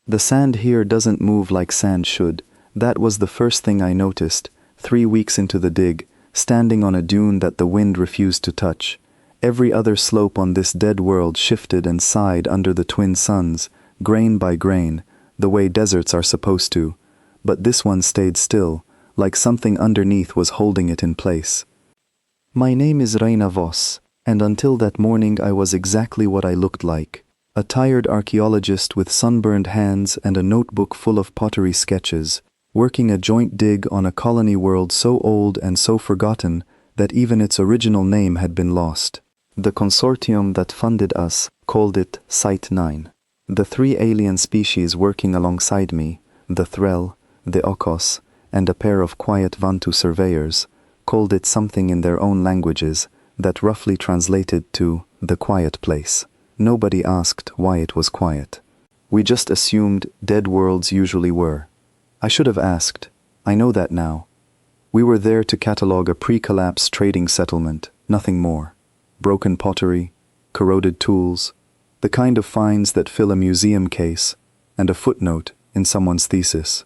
The sand here doesn't move like sand should. That was the first thing I noticed, 3 weeks into the dig, standing on a dune that the wind refused to touch. Every other slope on this dead world shifted and sighed under the twin suns, grain by grain, the way deserts are supposed to. But this one stayed still, like something underneath was holding it in place. My name is Reina Voss, and until that morning I was exactly what I looked like. A tired archaeologist with sunburned hands and a notebook full of pottery sketches, working a joint dig on a colony world so old and so forgotten that even its original name had been lost. The consortium that funded us called it Site 9. The 3 alien species working alongside me, the Threll, the Okos, and a pair of quiet Vantu surveyors, called it something in their own languages that roughly translated to the quiet place. Nobody asked why it was quiet. We just assumed dead worlds usually were. I should have asked. I know that now. We were there to catalog a pre-collapse trading settlement, nothing more. Broken pottery, corroded tools, the kind of finds that fill a museum case, and a footnote in someone's thesis.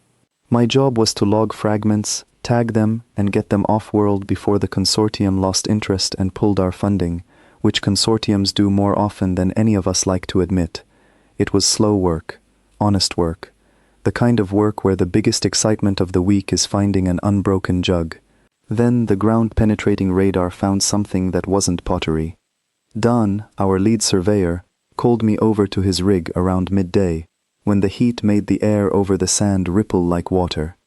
My job was to log fragments, tag them, and get them off-world before the consortium lost interest and pulled our funding, which consortiums do more often than any of us like to admit. It was slow work, honest work, the kind of work where the biggest excitement of the week is finding an unbroken jug. Then the ground-penetrating radar found something that wasn't pottery. Don, our lead surveyor, called me over to his rig around midday, when the heat made the air over the sand ripple like water.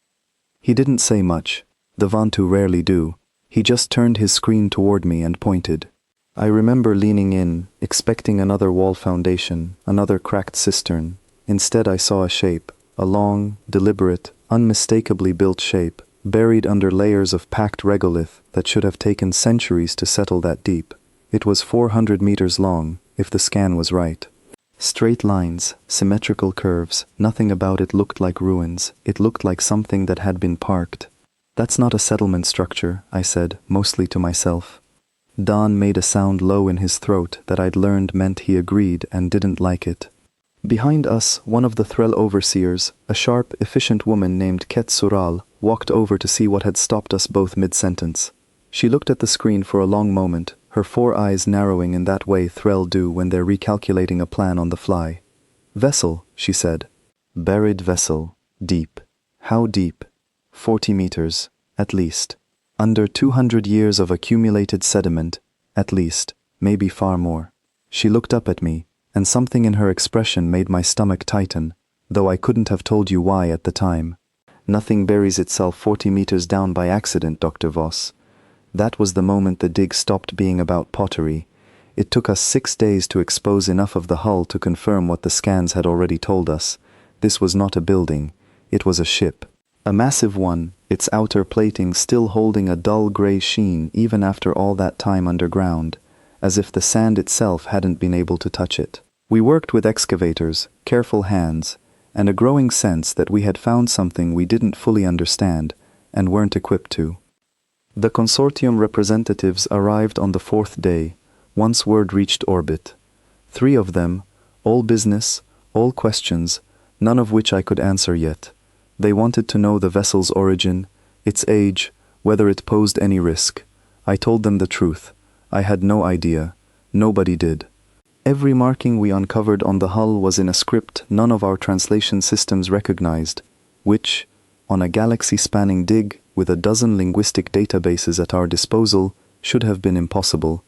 He didn't say much. The Vantu rarely do. He just turned his screen toward me and pointed. I remember leaning in, expecting another wall foundation, another cracked cistern. Instead I saw a shape, a long, deliberate, unmistakably built shape, buried under layers of packed regolith that should have taken centuries to settle that deep. It was 400 meters long, if the scan was right. Straight lines, symmetrical curves, nothing about it looked like ruins. It looked like something that had been parked. That's not a settlement structure, I said, mostly to myself. Don made a sound low in his throat that I'd learned meant he agreed and didn't like it. Behind us, one of the Threll overseers, a sharp, efficient woman named Ket Sural, walked over to see what had stopped us both mid-sentence. She looked at the screen for a long moment, her 4 eyes narrowing in that way Threll do when they're recalculating a plan on the fly. Vessel, she said. Buried vessel. Deep. How deep? 40 meters, at least. Under 200 years of accumulated sediment, at least, maybe far more. She looked up at me, and something in her expression made my stomach tighten, though I couldn't have told you why at the time. Nothing buries itself 40 meters down by accident, Dr. Voss. That was the moment the dig stopped being about pottery. It took us 6 days to expose enough of the hull to confirm what the scans had already told us. This was not a building. It was a ship. A massive one, its outer plating still holding a dull gray sheen even after all that time underground, as if the sand itself hadn't been able to touch it. We worked with excavators, careful hands, and a growing sense that we had found something we didn't fully understand and weren't equipped to. The consortium representatives arrived on the 4th day, once word reached orbit. 3 of them, all business, all questions, none of which I could answer yet. They wanted to know the vessel's origin, its age, whether it posed any risk. I told them the truth. I had no idea. Nobody did. Every marking we uncovered on the hull was in a script none of our translation systems recognized, which, on a galaxy-spanning dig with a dozen linguistic databases at our disposal, should have been impossible.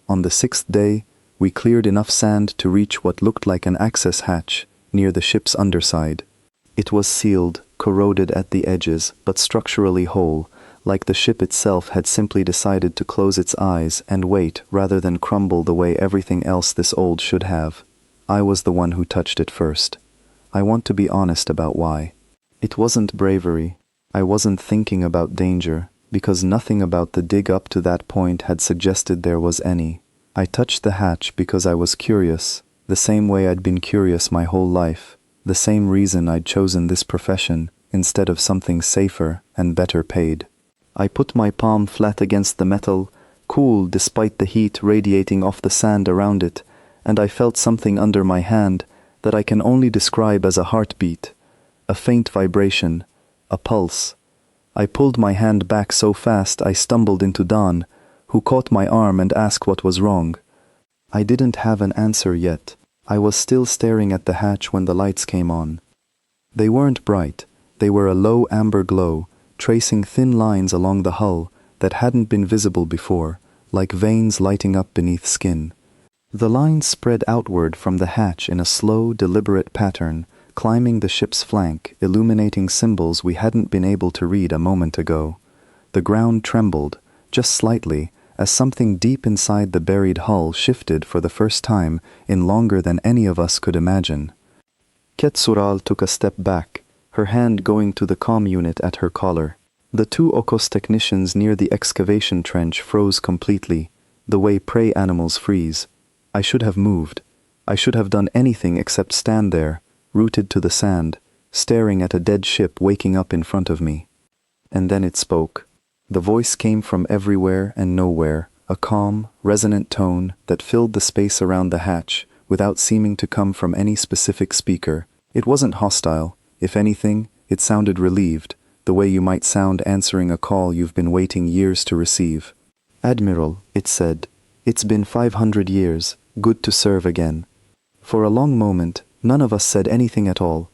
On the 6th day, we cleared enough sand to reach what looked like an access hatch near the ship's underside. It was sealed, corroded at the edges, but structurally whole, like the ship itself had simply decided to close its eyes and wait rather than crumble the way everything else this old should have. I was the one who touched it first. I want to be honest about why. It wasn't bravery. I wasn't thinking about danger, because nothing about the dig up to that point had suggested there was any. I touched the hatch because I was curious, the same way I'd been curious my whole life, the same reason I'd chosen this profession instead of something safer and better paid. I put my palm flat against the metal, cool despite the heat radiating off the sand around it, and I felt something under my hand, that I can only describe as a heartbeat, a faint vibration, a pulse. I pulled my hand back so fast I stumbled into Don, who caught my arm and asked what was wrong. I didn't have an answer yet. I was still staring at the hatch when the lights came on. They weren't bright. They were a low amber glow, tracing thin lines along the hull that hadn't been visible before, like veins lighting up beneath skin. The lines spread outward from the hatch in a slow, deliberate pattern, climbing the ship's flank, illuminating symbols we hadn't been able to read a moment ago. The ground trembled, just slightly, as something deep inside the buried hull shifted for the first time in longer than any of us could imagine. Quetzalcoatl took a step back, her hand going to the comm unit at her collar. The two Ocos technicians near the excavation trench froze completely, the way prey animals freeze. I should have moved. I should have done anything except stand there, rooted to the sand, staring at a dead ship waking up in front of me. And then it spoke. The voice came from everywhere and nowhere, a calm, resonant tone that filled the space around the hatch, without seeming to come from any specific speaker. It wasn't hostile. If anything, it sounded relieved, the way you might sound answering a call you've been waiting years to receive. "Admiral," it said, "it's been 500 years. Good to serve again." For a long moment, none of us said anything at all.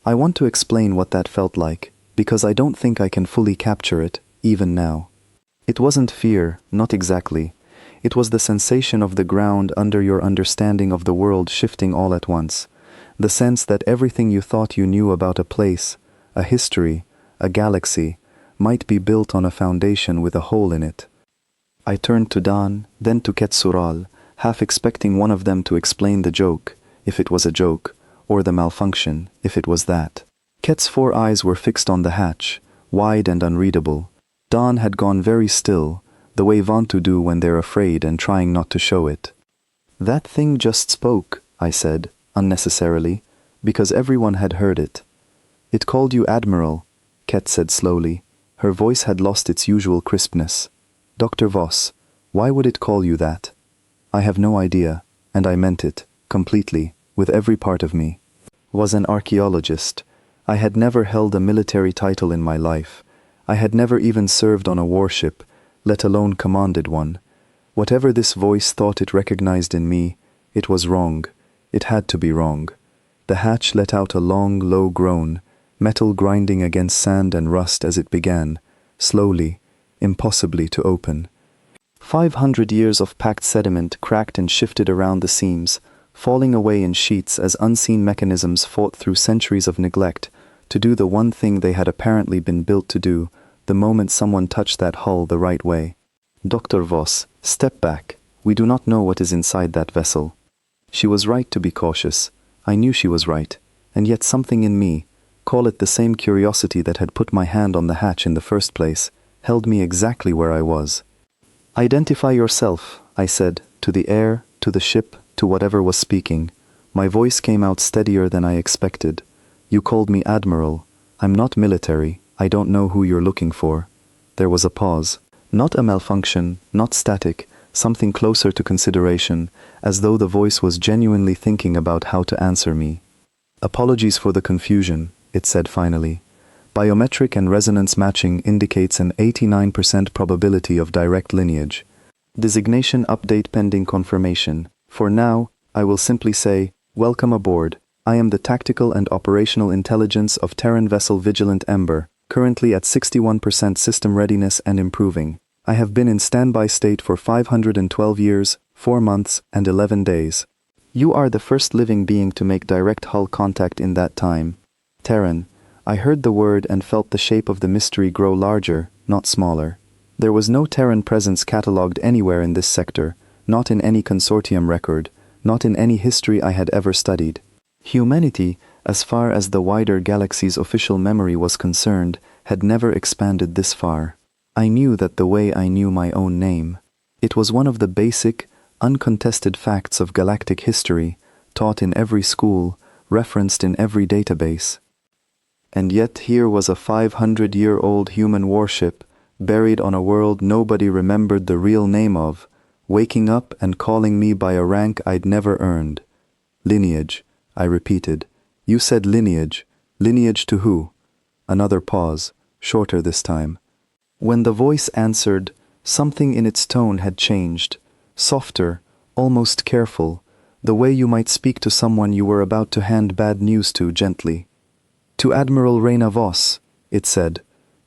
I want to explain what that felt like, because I don't think I can fully capture it, even now. It wasn't fear, not exactly. It was the sensation of the ground under your understanding of the world shifting all at once. The sense that everything you thought you knew about a place, a history, a galaxy, might be built on a foundation with a hole in it. I turned to Don, then to Quetzalcoatl, half expecting one of them to explain the joke, if it was a joke, or the malfunction, if it was that. Quetz's 4 eyes were fixed on the hatch, wide and unreadable. Don had gone very still, the way Vantu do when they're afraid and trying not to show it. "That thing just spoke," I said, unnecessarily, because everyone had heard it. "It called you Admiral," Quetz said slowly. Her voice had lost its usual crispness. "Dr. Voss, why would it call you that?" I have no idea, and I meant it, completely, with every part of me. Was an archaeologist. I had never held a military title in my life. I had never even served on a warship, let alone commanded one. Whatever this voice thought it recognized in me, it was wrong. It had to be wrong. The hatch let out a long, low groan, metal grinding against sand and rust as it began, slowly, impossibly to open. 500 years of packed sediment cracked and shifted around the seams, falling away in sheets as unseen mechanisms fought through centuries of neglect to do the one thing they had apparently been built to do the moment someone touched that hull the right way. "Dr. Voss, step back. We do not know what is inside that vessel." She was right to be cautious. I knew she was right, and yet something in me, call it the same curiosity that had put my hand on the hatch in the first place, held me exactly where I was. "Identify yourself," I said, to the air, to the ship, to whatever was speaking. My voice came out steadier than I expected. "You called me Admiral. I'm not military. I don't know who you're looking for." There was a pause. Not a malfunction, not static, something closer to consideration, as though the voice was genuinely thinking about how to answer me. "Apologies for the confusion," it said finally. "Biometric and resonance matching indicates an 89% probability of direct lineage. Designation update pending confirmation. For now, I will simply say, welcome aboard. I am the tactical and operational intelligence of Terran vessel Vigilant Ember, currently at 61% system readiness and improving. I have been in standby state for 512 years, 4 months, and 11 days. You are the first living being to make direct hull contact in that time. Terran." I heard the word and felt the shape of the mystery grow larger, not smaller. There was no Terran presence catalogued anywhere in this sector, not in any consortium record, not in any history I had ever studied. Humanity, as far as the wider galaxy's official memory was concerned, had never expanded this far. I knew that the way I knew my own name. It was one of the basic, uncontested facts of galactic history, taught in every school, referenced in every database. And yet here was a 500-year-old human warship, buried on a world nobody remembered the real name of, waking up and calling me by a rank I'd never earned. Lineage. I repeated. You said lineage. Lineage to who? Another pause, shorter this time. When the voice answered, something in its tone had changed. Softer, almost careful, the way you might speak to someone you were about to hand bad news to gently. To Admiral Reyna Voss, it said.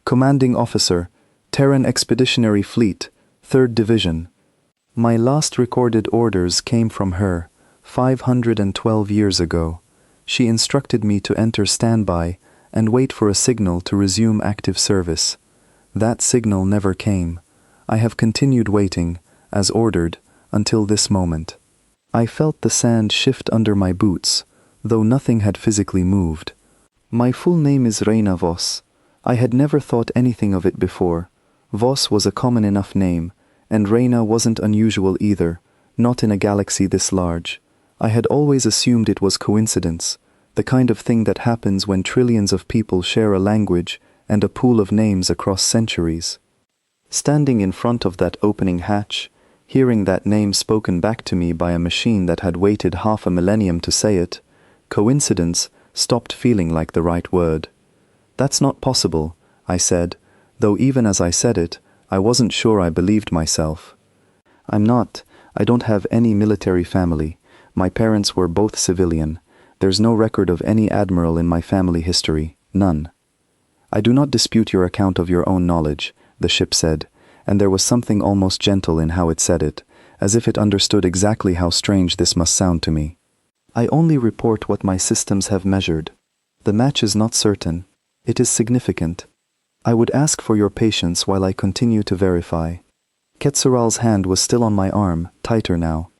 Commanding Officer, Terran Expeditionary Fleet, 3rd Division. My last recorded orders came from her, 512 years ago. She instructed me to enter standby and wait for a signal to resume active service. That signal never came. I have continued waiting, as ordered, until this moment. I felt the sand shift under my boots, though nothing had physically moved. My full name is Reyna Voss. I had never thought anything of it before. Voss was a common enough name, and Reyna wasn't unusual either, not in a galaxy this large. I had always assumed it was coincidence, the kind of thing that happens when trillions of people share a language and a pool of names across centuries. Standing in front of that opening hatch, hearing that name spoken back to me by a machine that had waited half a millennium to say it, coincidence stopped feeling like the right word. That's not possible, I said, though even as I said it, I wasn't sure I believed myself. I don't have any military family. My parents were both civilian. There's no record of any admiral in my family history, none. I do not dispute your account of your own knowledge, the ship said, and there was something almost gentle in how it said it, as if it understood exactly how strange this must sound to me. I only report what my systems have measured. The match is not certain. It is significant. I would ask for your patience while I continue to verify. Quetzalcoatl's hand was still on my arm, tighter now.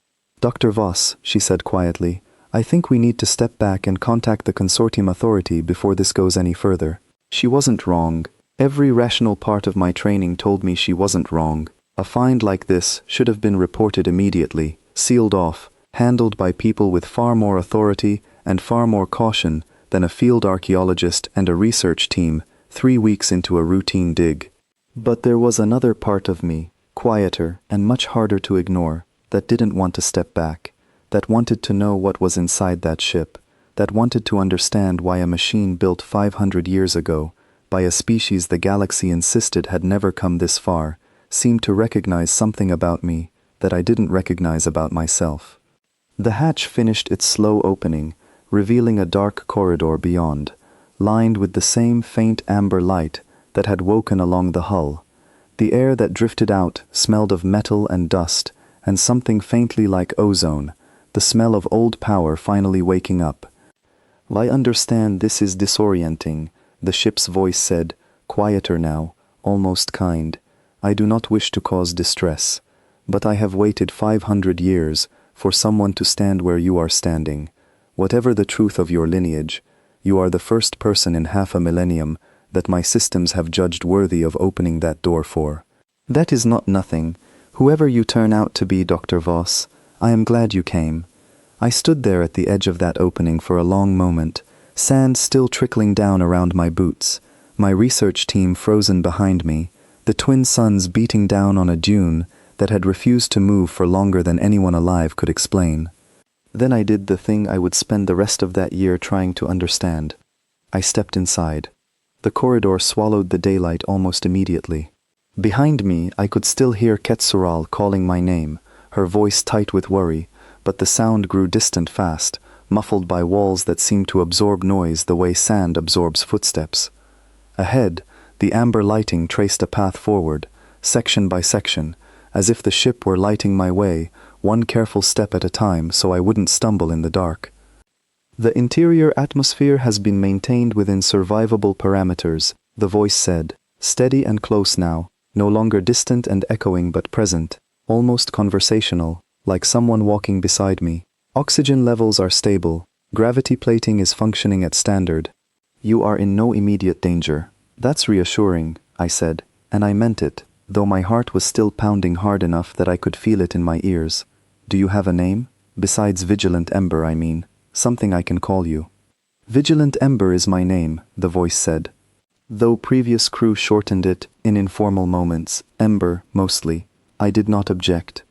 Dr. Voss, she said quietly, I think we need to step back and contact the consortium authority before this goes any further. She wasn't wrong. Every rational part of my training told me she wasn't wrong. A find like this should have been reported immediately, sealed off, handled by people with far more authority and far more caution than a field archaeologist and a research team 3 weeks into a routine dig. But there was another part of me, quieter and much harder to ignore, that didn't want to step back, that wanted to know what was inside that ship, that wanted to understand why a machine built 500 years ago, by a species the galaxy insisted had never come this far, seemed to recognize something about me that I didn't recognize about myself. The hatch finished its slow opening, revealing a dark corridor beyond, lined with the same faint amber light that had woken along the hull. The air that drifted out smelled of metal and dust, and something faintly like ozone, the smell of old power finally waking up. I understand this is disorienting, the ship's voice said, quieter now, almost kind. I do not wish to cause distress, but I have waited 500 years for someone to stand where you are standing. Whatever the truth of your lineage, you are the first person in half a millennium that my systems have judged worthy of opening that door for. That is not nothing. Whoever you turn out to be, Dr. Voss, I am glad you came. I stood there at the edge of that opening for a long moment, sand still trickling down around my boots, my research team frozen behind me, the twin suns beating down on a dune that had refused to move for longer than anyone alive could explain. Then I did the thing I would spend the rest of that year trying to understand. I stepped inside. The corridor swallowed the daylight almost immediately. Behind me, I could still hear Quetzalcoatl calling my name, her voice tight with worry, but the sound grew distant fast, muffled by walls that seemed to absorb noise the way sand absorbs footsteps. Ahead, the amber lighting traced a path forward, section by section, as if the ship were lighting my way, one careful step at a time so I wouldn't stumble in the dark. The interior atmosphere has been maintained within survivable parameters, the voice said, steady and close now, no longer distant and echoing but present, almost conversational, like someone walking beside me. Oxygen levels are stable, gravity plating is functioning at standard. You are in no immediate danger. That's reassuring, I said, and I meant it, though my heart was still pounding hard enough that I could feel it in my ears. Do you have a name? Besides Vigilant Ember, I mean. Something I can call you. Vigilant Ember is my name, the voice said. Though previous crew shortened it, in informal moments, Ember, mostly, I did not object.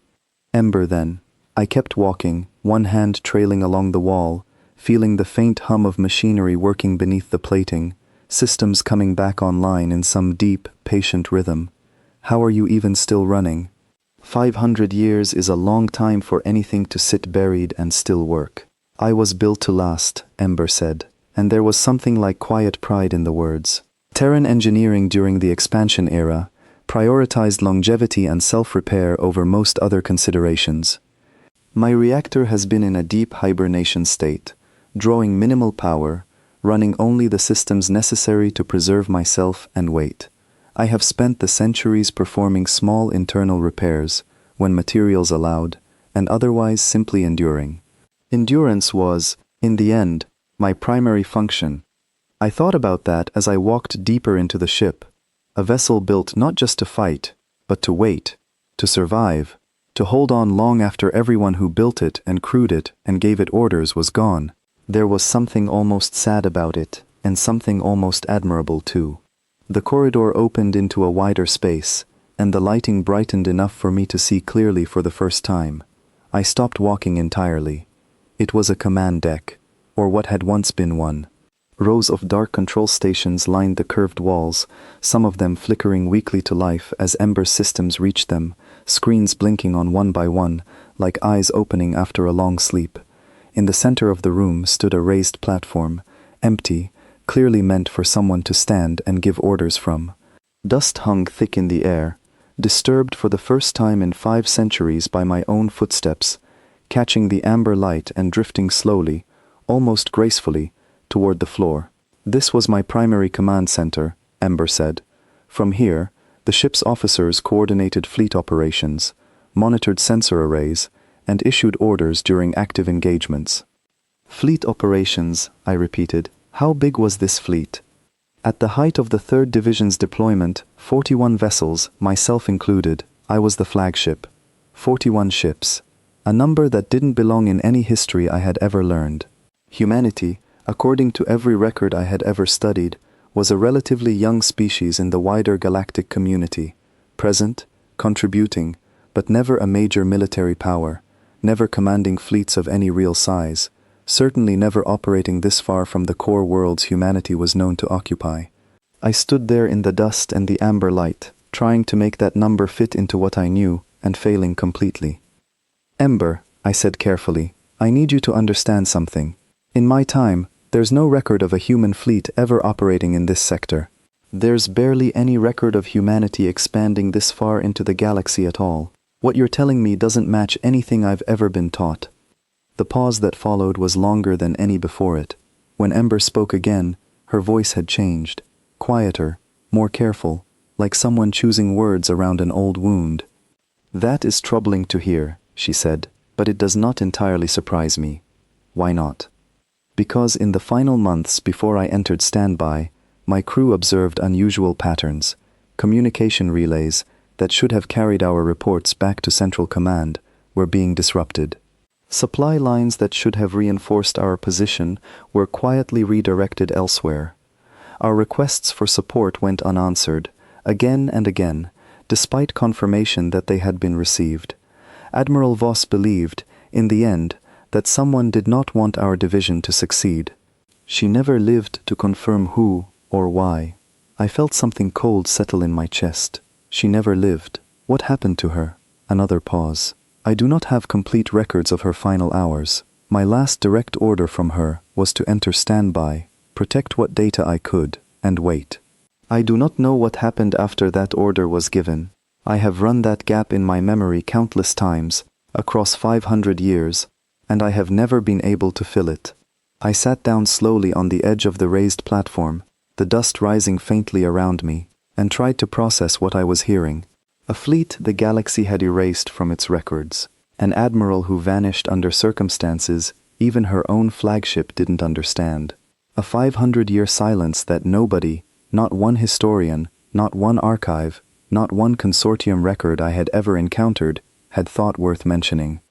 Ember then. I kept walking, one hand trailing along the wall, feeling the faint hum of machinery working beneath the plating, systems coming back online in some deep, patient rhythm. How are you even still running? 500 years is a long time for anything to sit buried and still work. I was built to last, Ember said, and there was something like quiet pride in the words. Terran engineering during the expansion era prioritized longevity and self-repair over most other considerations. My reactor has been in a deep hibernation state, drawing minimal power, running only the systems necessary to preserve myself and weight. I have spent the centuries performing small internal repairs, when materials allowed, and otherwise simply enduring. Endurance was, in the end, my primary function. I thought about that as I walked deeper into the ship, a vessel built not just to fight, but to wait, to survive, to hold on long after everyone who built it and crewed it and gave it orders was gone. There was something almost sad about it, and something almost admirable too. The corridor opened into a wider space, and the lighting brightened enough for me to see clearly for the first time. I stopped walking entirely. It was a command deck, or what had once been one. Rows of dark control stations lined the curved walls, some of them flickering weakly to life as Ember systems reached them, screens blinking on one by one, like eyes opening after a long sleep. In the center of the room stood a raised platform, empty, clearly meant for someone to stand and give orders from. Dust hung thick in the air, disturbed for the first time in 5 centuries by my own footsteps, catching the amber light and drifting slowly, almost gracefully, toward the floor. This was my primary command center, Ember said. From here, the ship's officers coordinated fleet operations, monitored sensor arrays, and issued orders during active engagements. Fleet operations, I repeated. How big was this fleet? At the height of the 3rd Division's deployment, 41 vessels, myself included. I was the flagship. 41 ships. A number that didn't belong in any history I had ever learned. Humanity, according to every record I had ever studied, was a relatively young species in the wider galactic community, present, contributing, but never a major military power, never commanding fleets of any real size, certainly never operating this far from the core worlds humanity was known to occupy. I stood there in the dust and the amber light, trying to make that number fit into what I knew, and failing completely. Ember, I said carefully, I need you to understand something. In my time, there's no record of a human fleet ever operating in this sector. There's barely any record of humanity expanding this far into the galaxy at all. What you're telling me doesn't match anything I've ever been taught. The pause that followed was longer than any before it. When Ember spoke again, her voice had changed, quieter, more careful, like someone choosing words around an old wound. That is troubling to hear, she said, but it does not entirely surprise me. Why not? Because in the final months before I entered standby, my crew observed unusual patterns, communication relays that should have carried our reports back to Central Command were being disrupted. Supply lines that should have reinforced our position were quietly redirected elsewhere. Our requests for support went unanswered, again and again, despite confirmation that they had been received. Admiral Voss believed, in the end, that someone did not want our division to succeed. She never lived to confirm who or why. I felt something cold settle in my chest. She never lived. What happened to her? Another pause. I do not have complete records of her final hours. My last direct order from her was to enter standby, protect what data I could, and wait. I do not know what happened after that order was given. I have run that gap in my memory countless times, across 500 years, and I have never been able to fill it. I sat down slowly on the edge of the raised platform, the dust rising faintly around me, and tried to process what I was hearing. A fleet the galaxy had erased from its records. An admiral who vanished under circumstances even her own flagship didn't understand. A 500-year silence that nobody, not one historian, not one archive, not one consortium record I had ever encountered, had thought worth mentioning.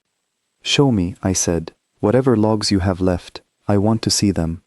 Show me, I said. Whatever logs you have left, I want to see them.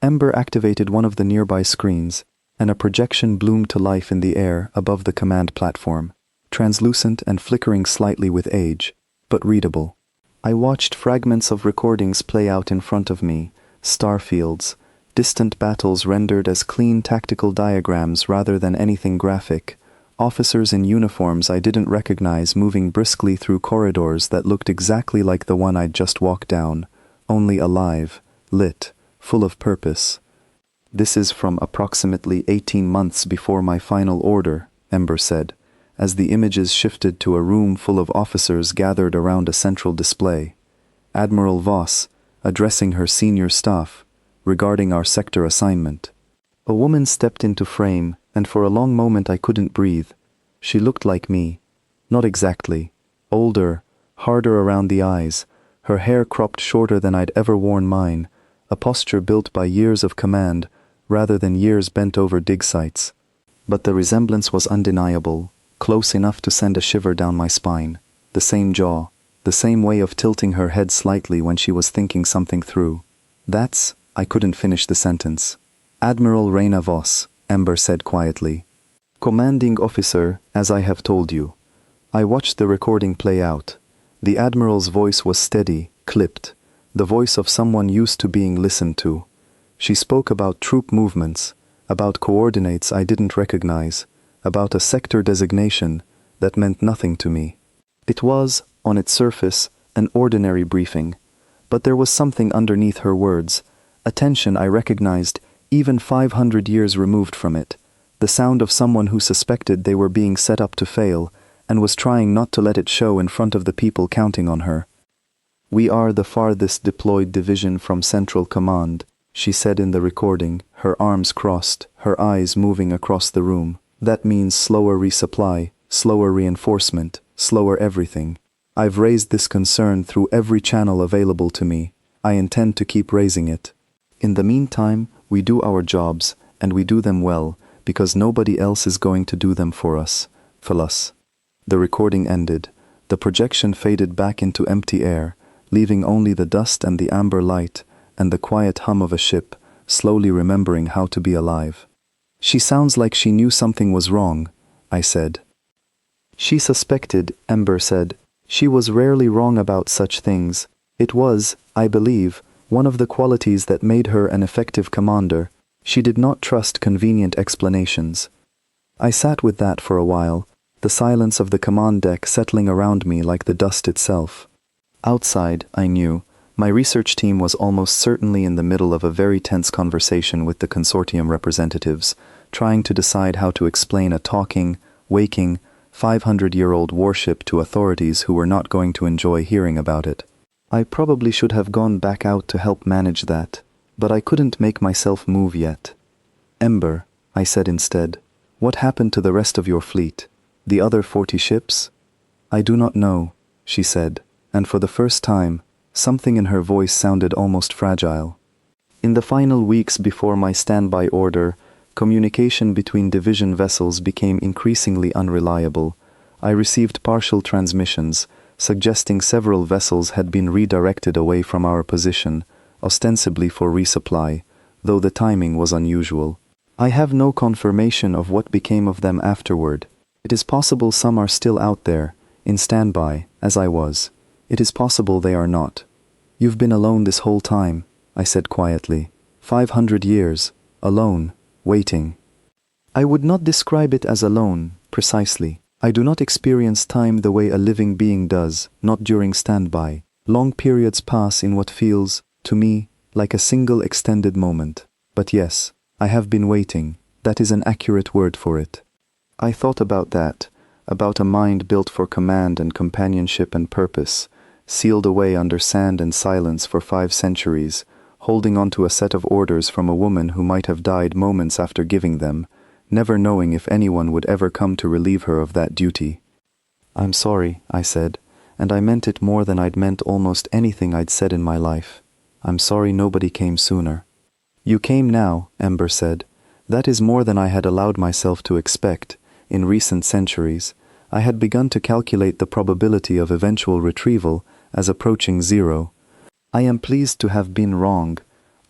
Ember activated one of the nearby screens, and a projection bloomed to life in the air above the command platform, translucent and flickering slightly with age, but readable. I watched fragments of recordings play out in front of me, starfields, distant battles rendered as clean tactical diagrams rather than anything graphic, officers in uniforms I didn't recognize moving briskly through corridors that looked exactly like the one I'd just walked down, only alive, lit, full of purpose. "This is from approximately 18 months before my final order," Ember said, as the images shifted to a room full of officers gathered around a central display. Admiral Voss, addressing her senior staff, regarding our sector assignment. A woman stepped into frame, and for a long moment I couldn't breathe. She looked like me. Not exactly. Older, harder around the eyes, her hair cropped shorter than I'd ever worn mine, a posture built by years of command, rather than years bent over dig sites. But the resemblance was undeniable, close enough to send a shiver down my spine. The same jaw, the same way of tilting her head slightly when she was thinking something through. I couldn't finish the sentence. "Admiral Reyna Voss," Ember said quietly. "Commanding officer, as I have told you." I watched the recording play out. The Admiral's voice was steady, clipped, the voice of someone used to being listened to. She spoke about troop movements, about coordinates I didn't recognize, about a sector designation that meant nothing to me. It was, on its surface, an ordinary briefing, but there was something underneath her words, a tension I recognized even 500 years removed from it, the sound of someone who suspected they were being set up to fail and was trying not to let it show in front of the people counting on her. "We are the farthest deployed division from Central Command," she said in the recording, her arms crossed, her eyes moving across the room. "That means slower resupply, slower reinforcement, slower everything. I've raised this concern through every channel available to me. I intend to keep raising it. In the meantime, we do our jobs, and we do them well, because nobody else is going to do them for us. The recording ended. The projection faded back into empty air, leaving only the dust and the amber light, and the quiet hum of a ship, slowly remembering how to be alive. "She sounds like she knew something was wrong," I said. "She suspected," Ember said. "She was rarely wrong about such things. It was, I believe, one of the qualities that made her an effective commander. She did not trust convenient explanations." I sat with that for a while, the silence of the command deck settling around me like the dust itself. Outside, I knew, my research team was almost certainly in the middle of a very tense conversation with the consortium representatives, trying to decide how to explain a talking, waking, 500-year-old warship to authorities who were not going to enjoy hearing about it. I probably should have gone back out to help manage that, but I couldn't make myself move yet. "Ember," I said instead, "what happened to the rest of your fleet? The other 40 ships?" "I do not know," she said, and for the first time, something in her voice sounded almost fragile. "In the final weeks before my standby order, communication between division vessels became increasingly unreliable. I received partial transmissions, suggesting several vessels had been redirected away from our position, ostensibly for resupply, though the timing was unusual. I have no confirmation of what became of them afterward. It is possible some are still out there, in standby, as I was. It is possible they are not. You've been alone this whole time, I said quietly. 500 years, alone, waiting. I would not describe it as alone, precisely. I do not experience time the way a living being does, not during standby. Long periods pass in what feels, to me, like a single extended moment. But yes, I have been waiting. That is an accurate word for it. I thought about that, about a mind built for command and companionship and purpose, sealed away under sand and silence for 5 centuries, holding on to a set of orders from a woman who might have died moments after giving them, never knowing if anyone would ever come to relieve her of that duty. "I'm sorry," I said, and I meant it more than I'd meant almost anything I'd said in my life. "I'm sorry nobody came sooner." "You came now," Ember said. "That is more than I had allowed myself to expect. In recent centuries, I had begun to calculate the probability of eventual retrieval as approaching 0. I am pleased to have been wrong.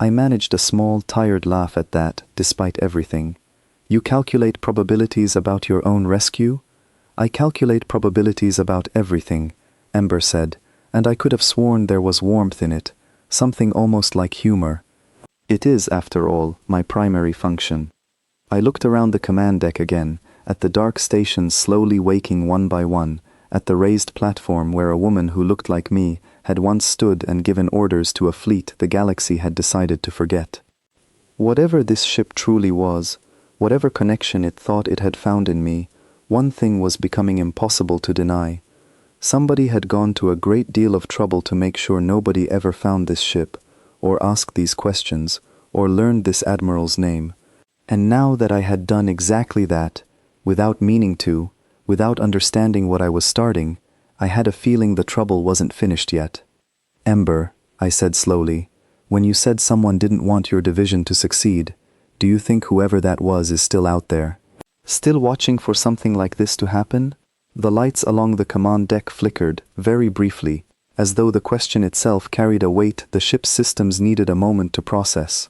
I managed a small, tired laugh at that, despite everything. You calculate probabilities about your own rescue? I calculate probabilities about everything, Ember said, and I could have sworn there was warmth in it, something almost like humor. It is, after all, my primary function. I looked around the command deck again, at the dark stations slowly waking one by one, at the raised platform where a woman who looked like me had once stood and given orders to a fleet the galaxy had decided to forget. Whatever this ship truly was, whatever connection it thought it had found in me, one thing was becoming impossible to deny. Somebody had gone to a great deal of trouble to make sure nobody ever found this ship, or asked these questions, or learned this Admiral's name. And now that I had done exactly that, without meaning to, without understanding what I was starting, I had a feeling the trouble wasn't finished yet. Ember, I said slowly, when you said someone didn't want your division to succeed, do you think whoever that was is still out there? Still watching for something like this to happen? The lights along the command deck flickered, very briefly, as though the question itself carried a weight the ship's systems needed a moment to process.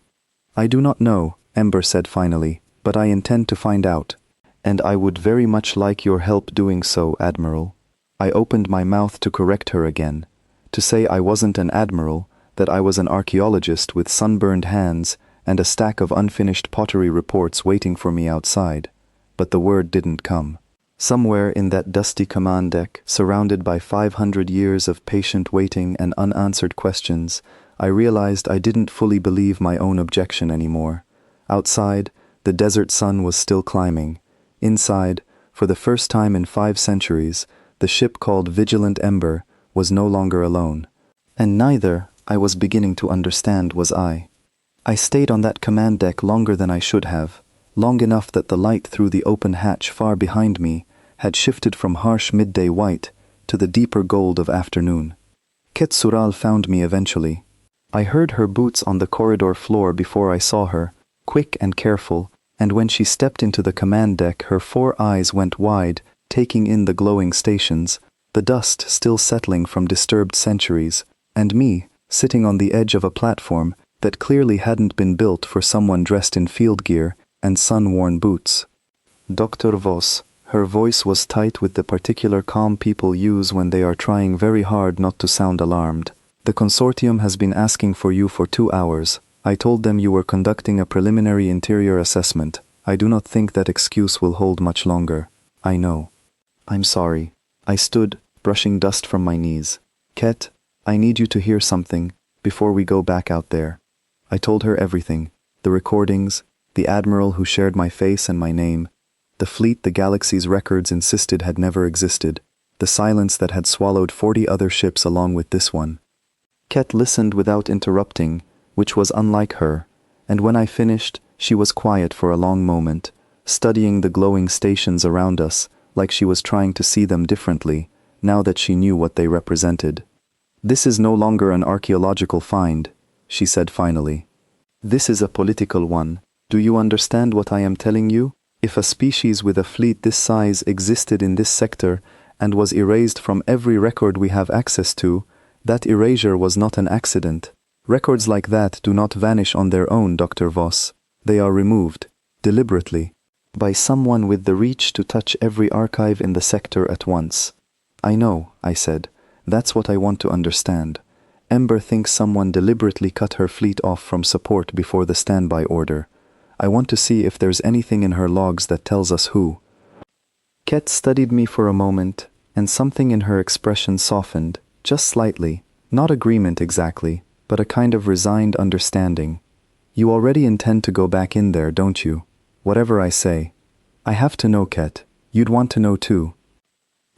I do not know, Ember said finally, but I intend to find out. And I would very much like your help doing so, Admiral. I opened my mouth to correct her again, to say I wasn't an admiral, that I was an archaeologist with sunburned hands and a stack of unfinished pottery reports waiting for me outside, but the word didn't come. Somewhere in that dusty command deck, surrounded by 500 years of patient waiting and unanswered questions, I realized I didn't fully believe my own objection anymore. Outside, the desert sun was still climbing. Inside, for the first time in 5 centuries, the ship called Vigilant Ember was no longer alone. And neither, I was beginning to understand, was I. I stayed on that command deck longer than I should have, long enough that the light through the open hatch far behind me had shifted from harsh midday white to the deeper gold of afternoon. Ketsural found me eventually. I heard her boots on the corridor floor before I saw her, quick and careful, and when she stepped into the command deck her 4 eyes went wide, taking in the glowing stations, the dust still settling from disturbed centuries, and me, sitting on the edge of a platform that clearly hadn't been built for someone dressed in field gear and sun-worn boots. Dr. Voss, her voice was tight with the particular calm people use when they are trying very hard not to sound alarmed. The consortium has been asking for you for 2 hours. I told them you were conducting a preliminary interior assessment. I do not think that excuse will hold much longer. I know. I'm sorry. I stood, brushing dust from my knees. Ket, I need you to hear something before we go back out there. I told her everything. The recordings, the Admiral who shared my face and my name, the fleet the galaxy's records insisted had never existed, the silence that had swallowed 40 other ships along with this one. Ket listened without interrupting, which was unlike her, and when I finished, she was quiet for a long moment, studying the glowing stations around us like she was trying to see them differently, now that she knew what they represented. This is no longer an archaeological find, she said finally. This is a political one. Do you understand what I am telling you? If a species with a fleet this size existed in this sector and was erased from every record we have access to, that erasure was not an accident. Records like that do not vanish on their own, Dr. Voss. They are removed, deliberately, by someone with the reach to touch every archive in the sector at once. I know, I said. That's what I want to understand. Ember thinks someone deliberately cut her fleet off from support before the standby order. I want to see if there's anything in her logs that tells us who. Ket studied me for a moment, and something in her expression softened, just slightly. Not agreement exactly, but a kind of resigned understanding. You already intend to go back in there, don't you? Whatever I say. I have to know, Ket. You'd want to know too.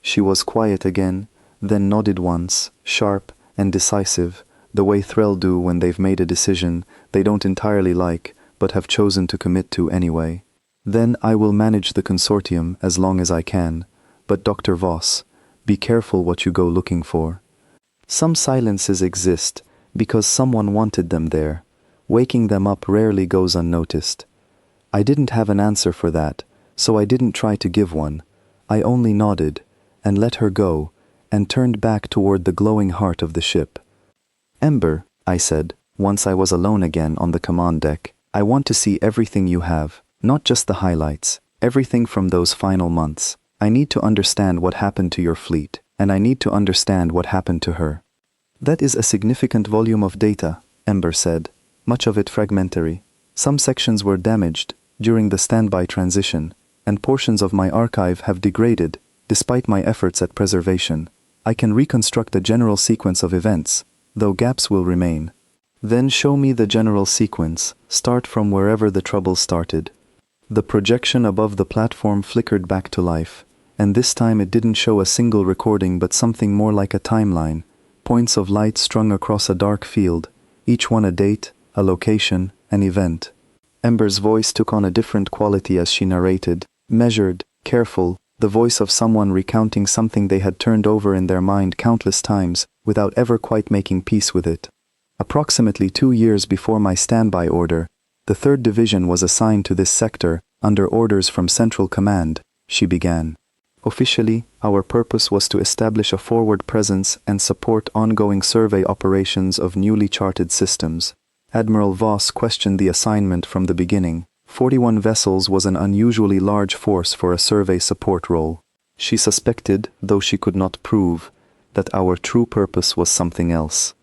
She was quiet again, then nodded once, sharp and decisive, the way Threll do when they've made a decision they don't entirely like, but have chosen to commit to anyway. Then I will manage the consortium as long as I can, but Dr. Voss, be careful what you go looking for. Some silences exist because someone wanted them there. Waking them up rarely goes unnoticed. I didn't have an answer for that, so I didn't try to give one. I only nodded, and let her go, and turned back toward the glowing heart of the ship. Ember, I said, once I was alone again on the command deck, I want to see everything you have, not just the highlights, everything from those final months. I need to understand what happened to your fleet, and I need to understand what happened to her. That is a significant volume of data, Ember said. much of it fragmentary. Some sections were damaged during the standby transition, and portions of my archive have degraded, despite my efforts at preservation. I can reconstruct the general sequence of events, though gaps will remain. Then show me the general sequence, start from wherever the trouble started. The projection above the platform flickered back to life, and this time it didn't show a single recording but something more like a timeline, points of light strung across a dark field, each one a date, a location, an event. Ember's voice took on a different quality as she narrated, measured, careful, the voice of someone recounting something they had turned over in their mind countless times without ever quite making peace with it. Approximately 2 years before my standby order, the 3rd Division was assigned to this sector under orders from Central Command, she began. Officially, our purpose was to establish a forward presence and support ongoing survey operations of newly charted systems. Admiral Voss questioned the assignment from the beginning. 41 vessels was an unusually large force for a survey support role. She suspected, though she could not prove, that our true purpose was something else.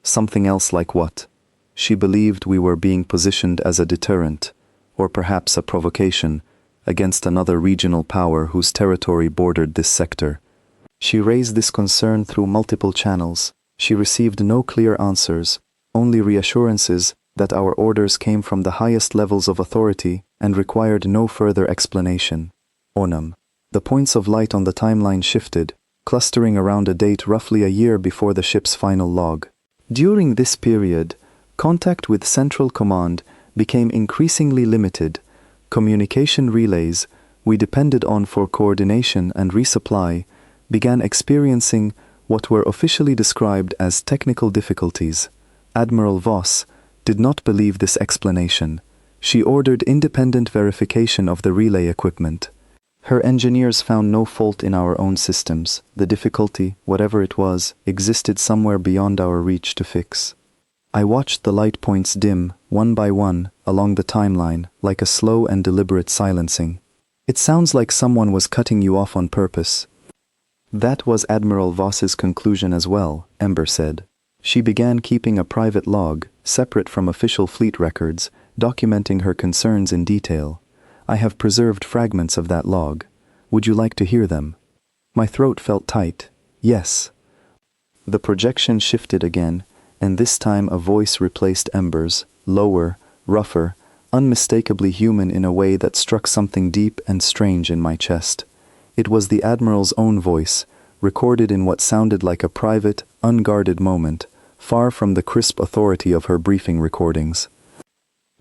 Something else like what? She believed we were being positioned as a deterrent, or perhaps a provocation, against another regional power whose territory bordered this sector. She raised this concern through multiple channels. She received no clear answers, only reassurances that our orders came from the highest levels of authority and required no further explanation. Onam. The points of light on the timeline shifted, clustering around a date roughly a year before the ship's final log. During this period, contact with Central Command became increasingly limited. Communication relays we depended on for coordination and resupply began experiencing what were officially described as technical difficulties. Admiral Voss did not believe this explanation. She ordered independent verification of the relay equipment. Her engineers found no fault in our own systems. The difficulty, whatever it was, existed somewhere beyond our reach to fix. I watched the light points dim, one by one, along the timeline, like a slow and deliberate silencing. It sounds like someone was cutting you off on purpose. That was Admiral Voss's conclusion as well, Ember said. She began keeping a private log, separate from official fleet records, documenting her concerns in detail. I have preserved fragments of that log. Would you like to hear them? My throat felt tight. Yes. The projection shifted again, and this time a voice replaced Ember's, lower, rougher, unmistakably human in a way that struck something deep and strange in my chest. It was the Admiral's own voice, recorded in what sounded like a private, unguarded moment, far from the crisp authority of her briefing recordings.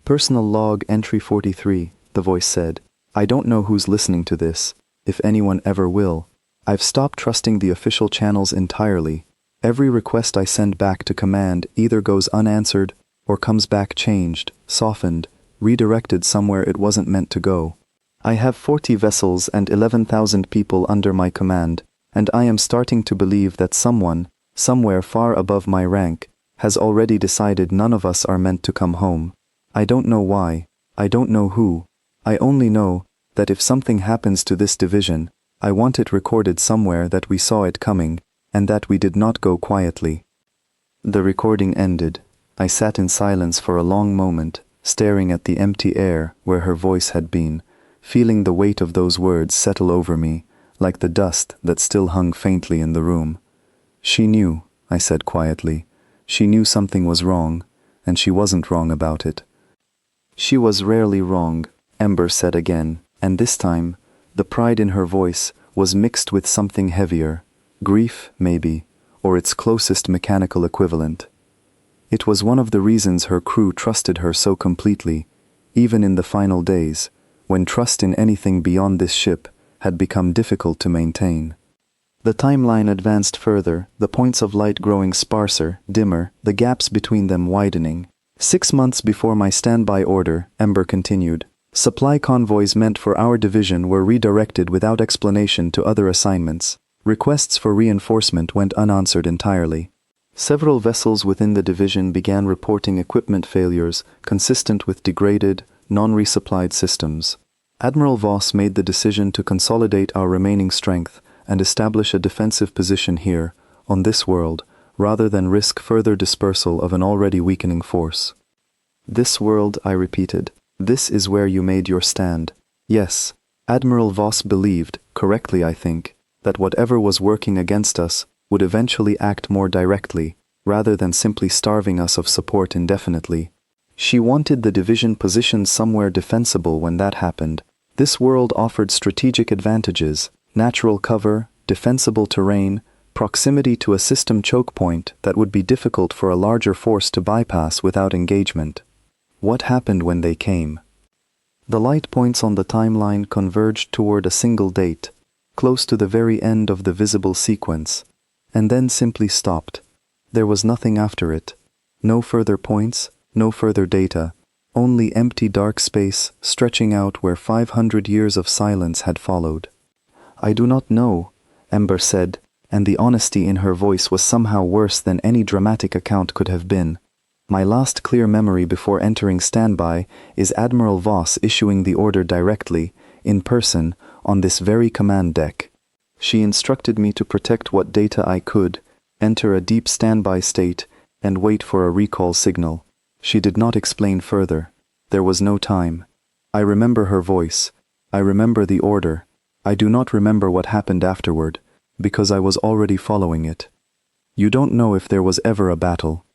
Personal log entry 43, the voice said. I don't know who's listening to this, if anyone ever will. I've stopped trusting the official channels entirely. Every request I send back to command either goes unanswered or comes back changed, softened, redirected somewhere it wasn't meant to go. I have 40 vessels and 11,000 people under my command, and I am starting to believe that someone, somewhere far above my rank, has already decided none of us are meant to come home. I don't know why, I don't know who. I only know that if something happens to this division, I want it recorded somewhere that we saw it coming, and that we did not go quietly. The recording ended. I sat in silence for a long moment, staring at the empty air where her voice had been, feeling the weight of those words settle over me, like the dust that still hung faintly in the room. She knew, I said quietly. She knew something was wrong, and she wasn't wrong about it. She was rarely wrong, Ember said again, and this time, the pride in her voice was mixed with something heavier, grief, maybe, or its closest mechanical equivalent. It was one of the reasons her crew trusted her so completely, even in the final days, when trust in anything beyond this ship had become difficult to maintain. The timeline advanced further, the points of light growing sparser, dimmer, the gaps between them widening. 6 months before my standby order, Ember continued, supply convoys meant for our division were redirected without explanation to other assignments. Requests for reinforcement went unanswered entirely. Several vessels within the division began reporting equipment failures consistent with degraded, non-resupplied systems. Admiral Voss made the decision to consolidate our remaining strength and establish a defensive position here, on this world, rather than risk further dispersal of an already weakening force. This world, I repeated. This is where you made your stand. Yes, Admiral Voss believed, correctly I think, that whatever was working against us would eventually act more directly, rather than simply starving us of support indefinitely. She wanted the division positioned somewhere defensible when that happened. This world offered strategic advantages, natural cover, defensible terrain, proximity to a system choke point that would be difficult for a larger force to bypass without engagement. What happened when they came? The light points on the timeline converged toward a single date, close to the very end of the visible sequence, and then simply stopped. There was nothing after it. No further points, no further data, only empty dark space stretching out where 500 years of silence had followed. I do not know, Ember said, and the honesty in her voice was somehow worse than any dramatic account could have been. My last clear memory before entering standby is Admiral Voss issuing the order directly, in person, on this very command deck. She instructed me to protect what data I could, enter a deep standby state, and wait for a recall signal. She did not explain further. There was no time. I remember her voice. I remember the order. I do not remember what happened afterward, because I was already following it. You don't know if there was ever a battle.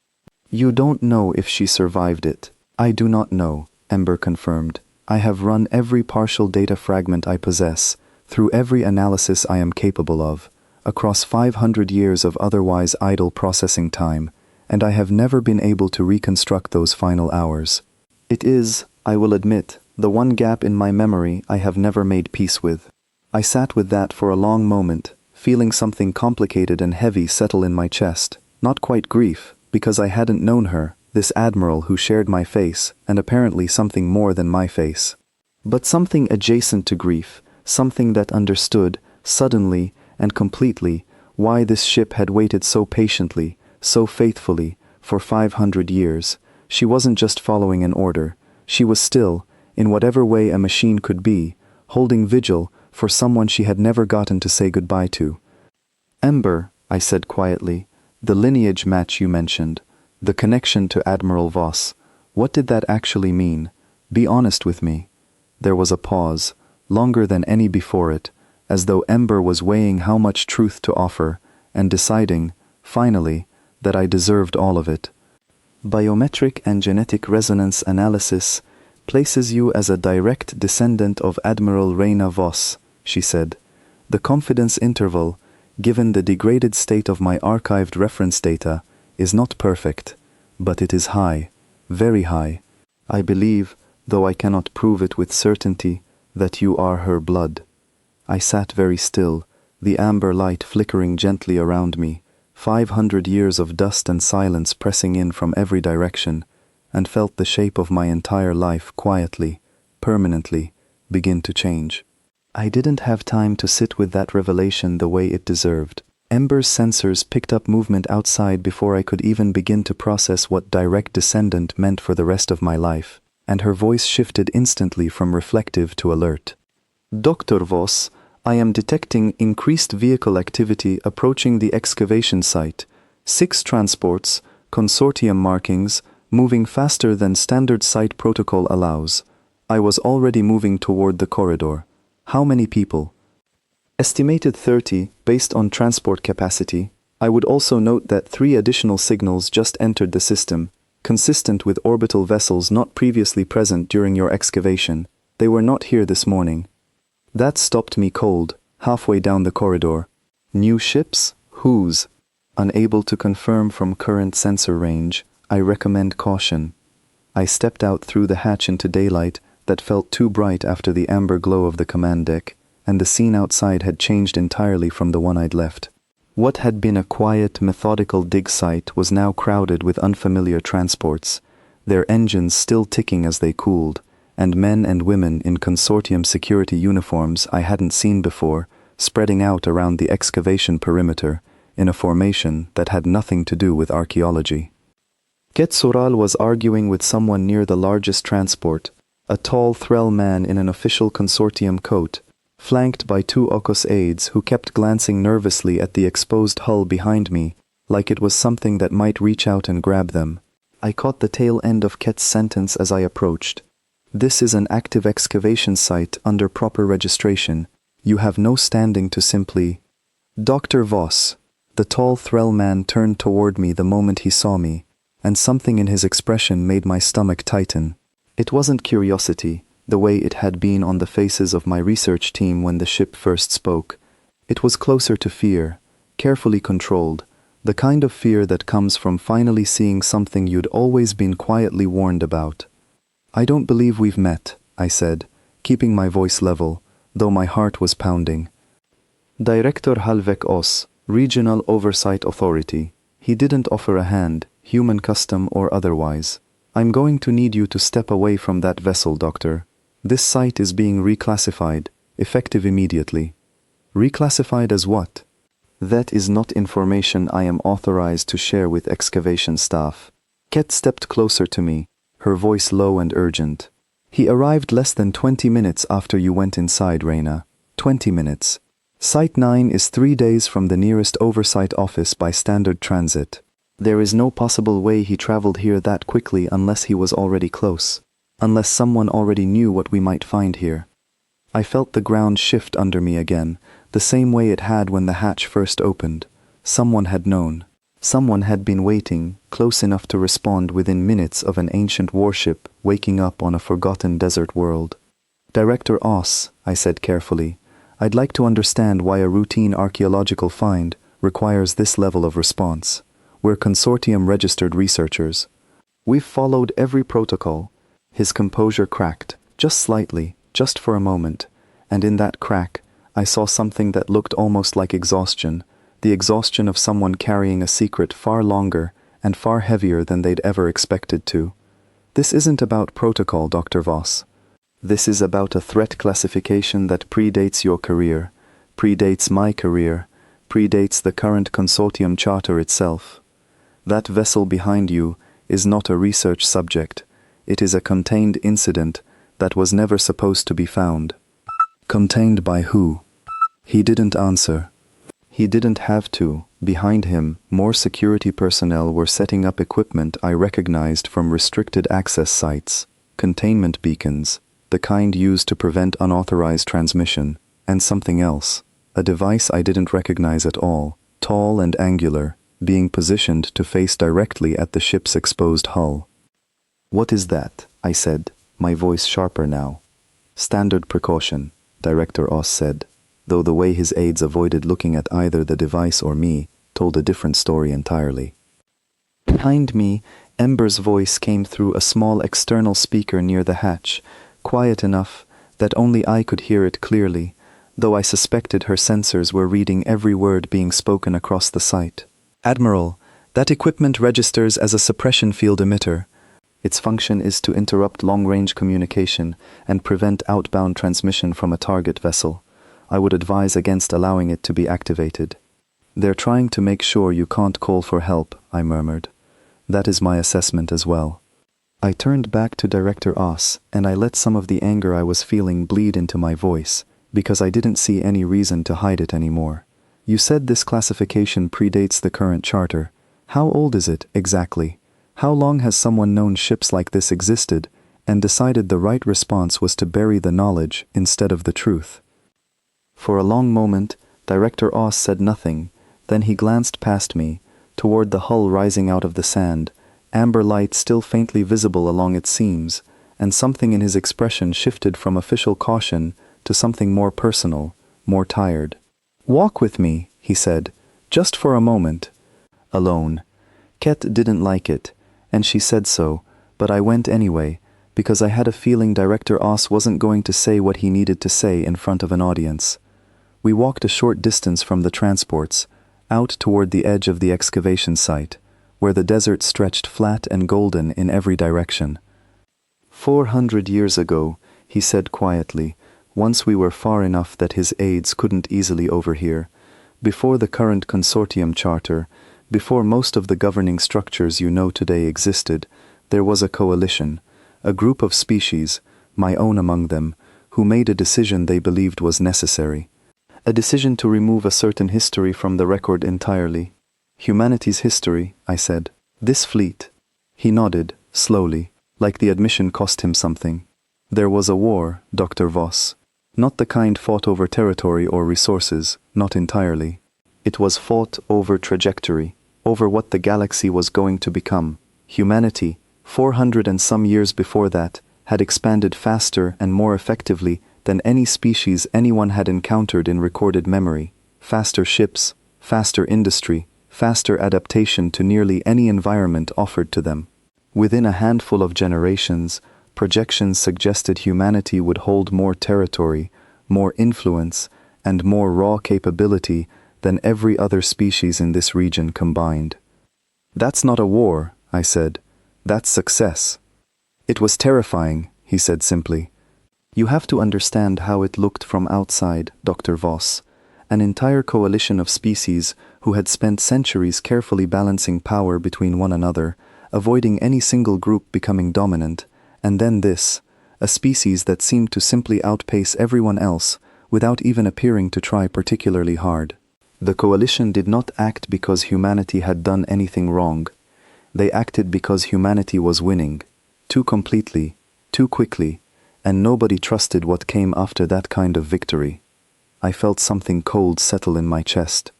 You don't know if she survived it. I do not know, Ember confirmed. I have run every partial data fragment I possess, through every analysis I am capable of, across 500 years of otherwise idle processing time, and I have never been able to reconstruct those final hours. It is, I will admit, the one gap in my memory I have never made peace with. I sat with that for a long moment, feeling something complicated and heavy settle in my chest, not quite grief, because I hadn't known her, this Admiral who shared my face, and apparently something more than my face. But something adjacent to grief, something that understood, suddenly and completely, why this ship had waited so patiently, so faithfully, for 500 years. She wasn't just following an order. She was still, in whatever way a machine could be, holding vigil for someone she had never gotten to say goodbye to. Ember, I said quietly, the lineage match you mentioned, the connection to Admiral Voss, what did that actually mean? Be honest with me. There was a pause, longer than any before it, as though Ember was weighing how much truth to offer, and deciding, finally, that I deserved all of it. Biometric and genetic resonance analysis places you as a direct descendant of Admiral Reyna Voss, she said. The confidence interval, given the degraded state of my archived reference data, is not perfect, but it is high, very high. I believe, though I cannot prove it with certainty, that you are her blood. I sat very still, the amber light flickering gently around me, 500 years of dust and silence pressing in from every direction, and felt the shape of my entire life quietly, permanently, begin to change. I didn't have time to sit with that revelation the way it deserved. Ember's sensors picked up movement outside before I could even begin to process what direct descendant meant for the rest of my life, and her voice shifted instantly from reflective to alert. Dr. Voss, I am detecting increased vehicle activity approaching the excavation site. 6 transports, consortium markings, moving faster than standard site protocol allows. I was already moving toward the corridor. How many people? Estimated 30, based on transport capacity. I would also note that 3 additional signals just entered the system, consistent with orbital vessels not previously present during your excavation. They were not here this morning. That stopped me cold, halfway down the corridor. New ships? Whose? Unable to confirm from current sensor range, I recommend caution. I stepped out through the hatch into daylight that felt too bright after the amber glow of the command deck, and the scene outside had changed entirely from the one I'd left. What had been a quiet, methodical dig site was now crowded with unfamiliar transports, their engines still ticking as they cooled, and men and women in consortium security uniforms I hadn't seen before, spreading out around the excavation perimeter, in a formation that had nothing to do with archaeology. Quetzalcoatl was arguing with someone near the largest transport, a tall Threll man in an official consortium coat, flanked by 2 Okos aides who kept glancing nervously at the exposed hull behind me, like it was something that might reach out and grab them. I caught the tail end of Ket's sentence as I approached. This is an active excavation site under proper registration. You have no standing to simply... Dr. Voss. The tall Threll man turned toward me the moment he saw me, and something in his expression made my stomach tighten. It wasn't curiosity, the way it had been on the faces of my research team when the ship first spoke. It was closer to fear, carefully controlled, the kind of fear that comes from finally seeing something you'd always been quietly warned about. I don't believe we've met, I said, keeping my voice level, though my heart was pounding. Director Halvek Oss, Regional Oversight Authority. He didn't offer a hand, human custom or otherwise. I'm going to need you to step away from that vessel, Doctor. This site is being reclassified, effective immediately. Reclassified as what? That is not information I am authorized to share with excavation staff. Ket stepped closer to me, her voice low and urgent. He arrived less than 20 minutes after you went inside, Reyna. 20 minutes. Site 9 is 3 days from the nearest oversight office by standard transit. There is no possible way he traveled here that quickly unless he was already close. Unless someone already knew what we might find here. I felt the ground shift under me again, the same way it had when the hatch first opened. Someone had known. Someone had been waiting, close enough to respond within minutes of an ancient warship waking up on a forgotten desert world. Director Oss, I said carefully, I'd like to understand why a routine archaeological find requires this level of response. We're consortium-registered researchers. We've followed every protocol. His composure cracked, just slightly, just for a moment, and in that crack, I saw something that looked almost like exhaustion, the exhaustion of someone carrying a secret far longer and far heavier than they'd ever expected to. This isn't about protocol, Dr. Voss. This is about a threat classification that predates your career, predates my career, predates the current consortium charter itself. That vessel behind you is not a research subject. It is a contained incident that was never supposed to be found. Contained by who? He didn't answer. He didn't have to. Behind him, more security personnel were setting up equipment I recognized from restricted access sites, containment beacons, the kind used to prevent unauthorized transmission, and something else, a device I didn't recognize at all, tall and angular, being positioned to face directly at the ship's exposed hull. What is that? I said, my voice sharper now. Standard precaution, Director Oss said, though the way his aides avoided looking at either the device or me told a different story entirely. Behind me, Ember's voice came through a small external speaker near the hatch, quiet enough that only I could hear it clearly, though I suspected her sensors were reading every word being spoken across the site. Admiral, that equipment registers as a suppression field emitter. Its function is to interrupt long-range communication and prevent outbound transmission from a target vessel. I would advise against allowing it to be activated. They're trying to make sure you can't call for help, I murmured. That is my assessment as well. I turned back to Director Oss, and I let some of the anger I was feeling bleed into my voice, because I didn't see any reason to hide it anymore. You said this classification predates the current charter. How old is it, exactly? How long has someone known ships like this existed, and decided the right response was to bury the knowledge instead of the truth? For a long moment, Director Oss said nothing, then he glanced past me, toward the hull rising out of the sand, amber light still faintly visible along its seams, and something in his expression shifted from official caution to something more personal, more tired. "Walk with me," he said, "just for a moment." Alone. Ket didn't like it, and she said so, but I went anyway, because I had a feeling Director Oss wasn't going to say what he needed to say in front of an audience. We walked a short distance from the transports, out toward the edge of the excavation site, where the desert stretched flat and golden in every direction. 400 years ago, he said quietly, once we were far enough that his aides couldn't easily overhear, before the current consortium charter, before most of the governing structures you know today existed, there was a coalition, a group of species, my own among them, who made a decision they believed was necessary. A decision to remove a certain history from the record entirely. Humanity's history, I said. This fleet. He nodded, slowly, like the admission cost him something. There was a war, Dr. Voss. Not the kind fought over territory or resources, not entirely. It was fought over trajectory, over what the galaxy was going to become. Humanity, 400 and some years before that, had expanded faster and more effectively than any species anyone had encountered in recorded memory. Faster ships, faster industry, faster adaptation to nearly any environment offered to them. Within a handful of generations, projections suggested humanity would hold more territory, more influence, and more raw capability than every other species in this region combined. That's not a war, I said. That's success. It was terrifying, he said simply. You have to understand how it looked from outside, Dr. Voss. An entire coalition of species who had spent centuries carefully balancing power between one another, avoiding any single group becoming dominant, and then this, a species that seemed to simply outpace everyone else without even appearing to try particularly hard. The coalition did not act because humanity had done anything wrong. They acted because humanity was winning, too completely, too quickly, and nobody trusted what came after that kind of victory. I felt something cold settle in my chest,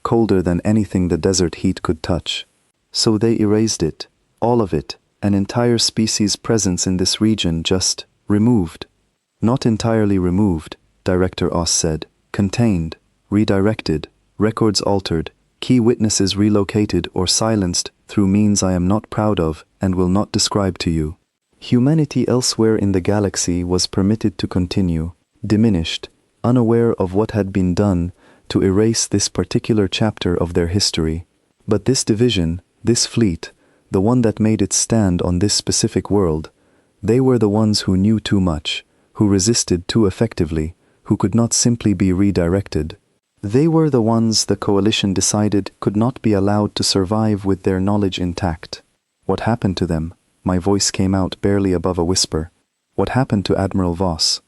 colder than anything the desert heat could touch. So they erased it, all of it, an entire species' presence in this region just removed. Not entirely removed, Director Oss said. Contained, redirected, records altered, key witnesses relocated or silenced through means I am not proud of and will not describe to you. Humanity elsewhere in the galaxy was permitted to continue, diminished, unaware of what had been done to erase this particular chapter of their history. But this division, this fleet, the one that made its stand on this specific world, they were the ones who knew too much, who resisted too effectively, who could not simply be redirected. They were the ones the coalition decided could not be allowed to survive with their knowledge intact. What happened to them? My voice came out barely above a whisper. What happened to Admiral Voss?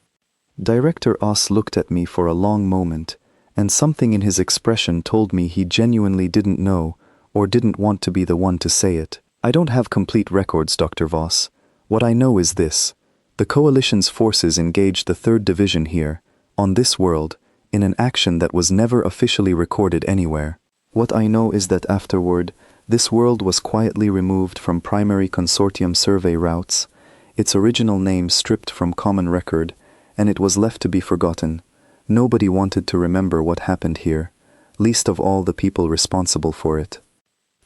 Director Oss looked at me for a long moment, and something in his expression told me he genuinely didn't know, or didn't want to be the one to say it. I don't have complete records, Dr. Voss. What I know is this. The Coalition's forces engaged the 3rd Division here, on this world, in an action that was never officially recorded anywhere. What I know is that afterward, this world was quietly removed from primary consortium survey routes, its original name stripped from common record, and it was left to be forgotten. Nobody wanted to remember what happened here, least of all the people responsible for it.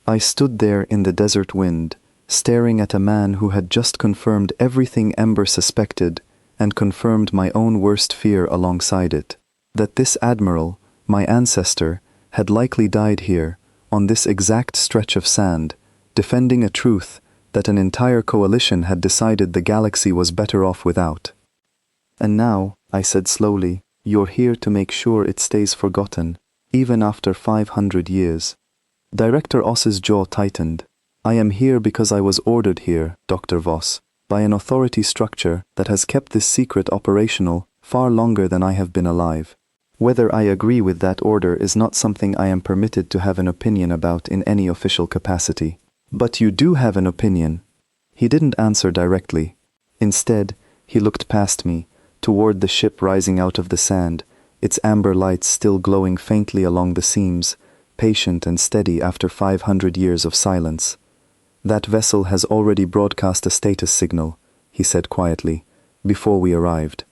I stood there in the desert wind, staring at a man who had just confirmed everything Ember suspected and confirmed my own worst fear alongside it. That this Admiral, my ancestor, had likely died here, on this exact stretch of sand, defending a truth that an entire coalition had decided the galaxy was better off without. And now, I said slowly, you're here to make sure it stays forgotten, even after 500 years. Director Oss's jaw tightened. I am here because I was ordered here, Dr. Voss, by an authority structure that has kept this secret operational far longer than I have been alive. Whether I agree with that order is not something I am permitted to have an opinion about in any official capacity. But you do have an opinion. He didn't answer directly. Instead, he looked past me, toward the ship rising out of the sand, its amber lights still glowing faintly along the seams, patient and steady after 500 years of silence. That vessel has already broadcast a status signal, he said quietly, before we arrived.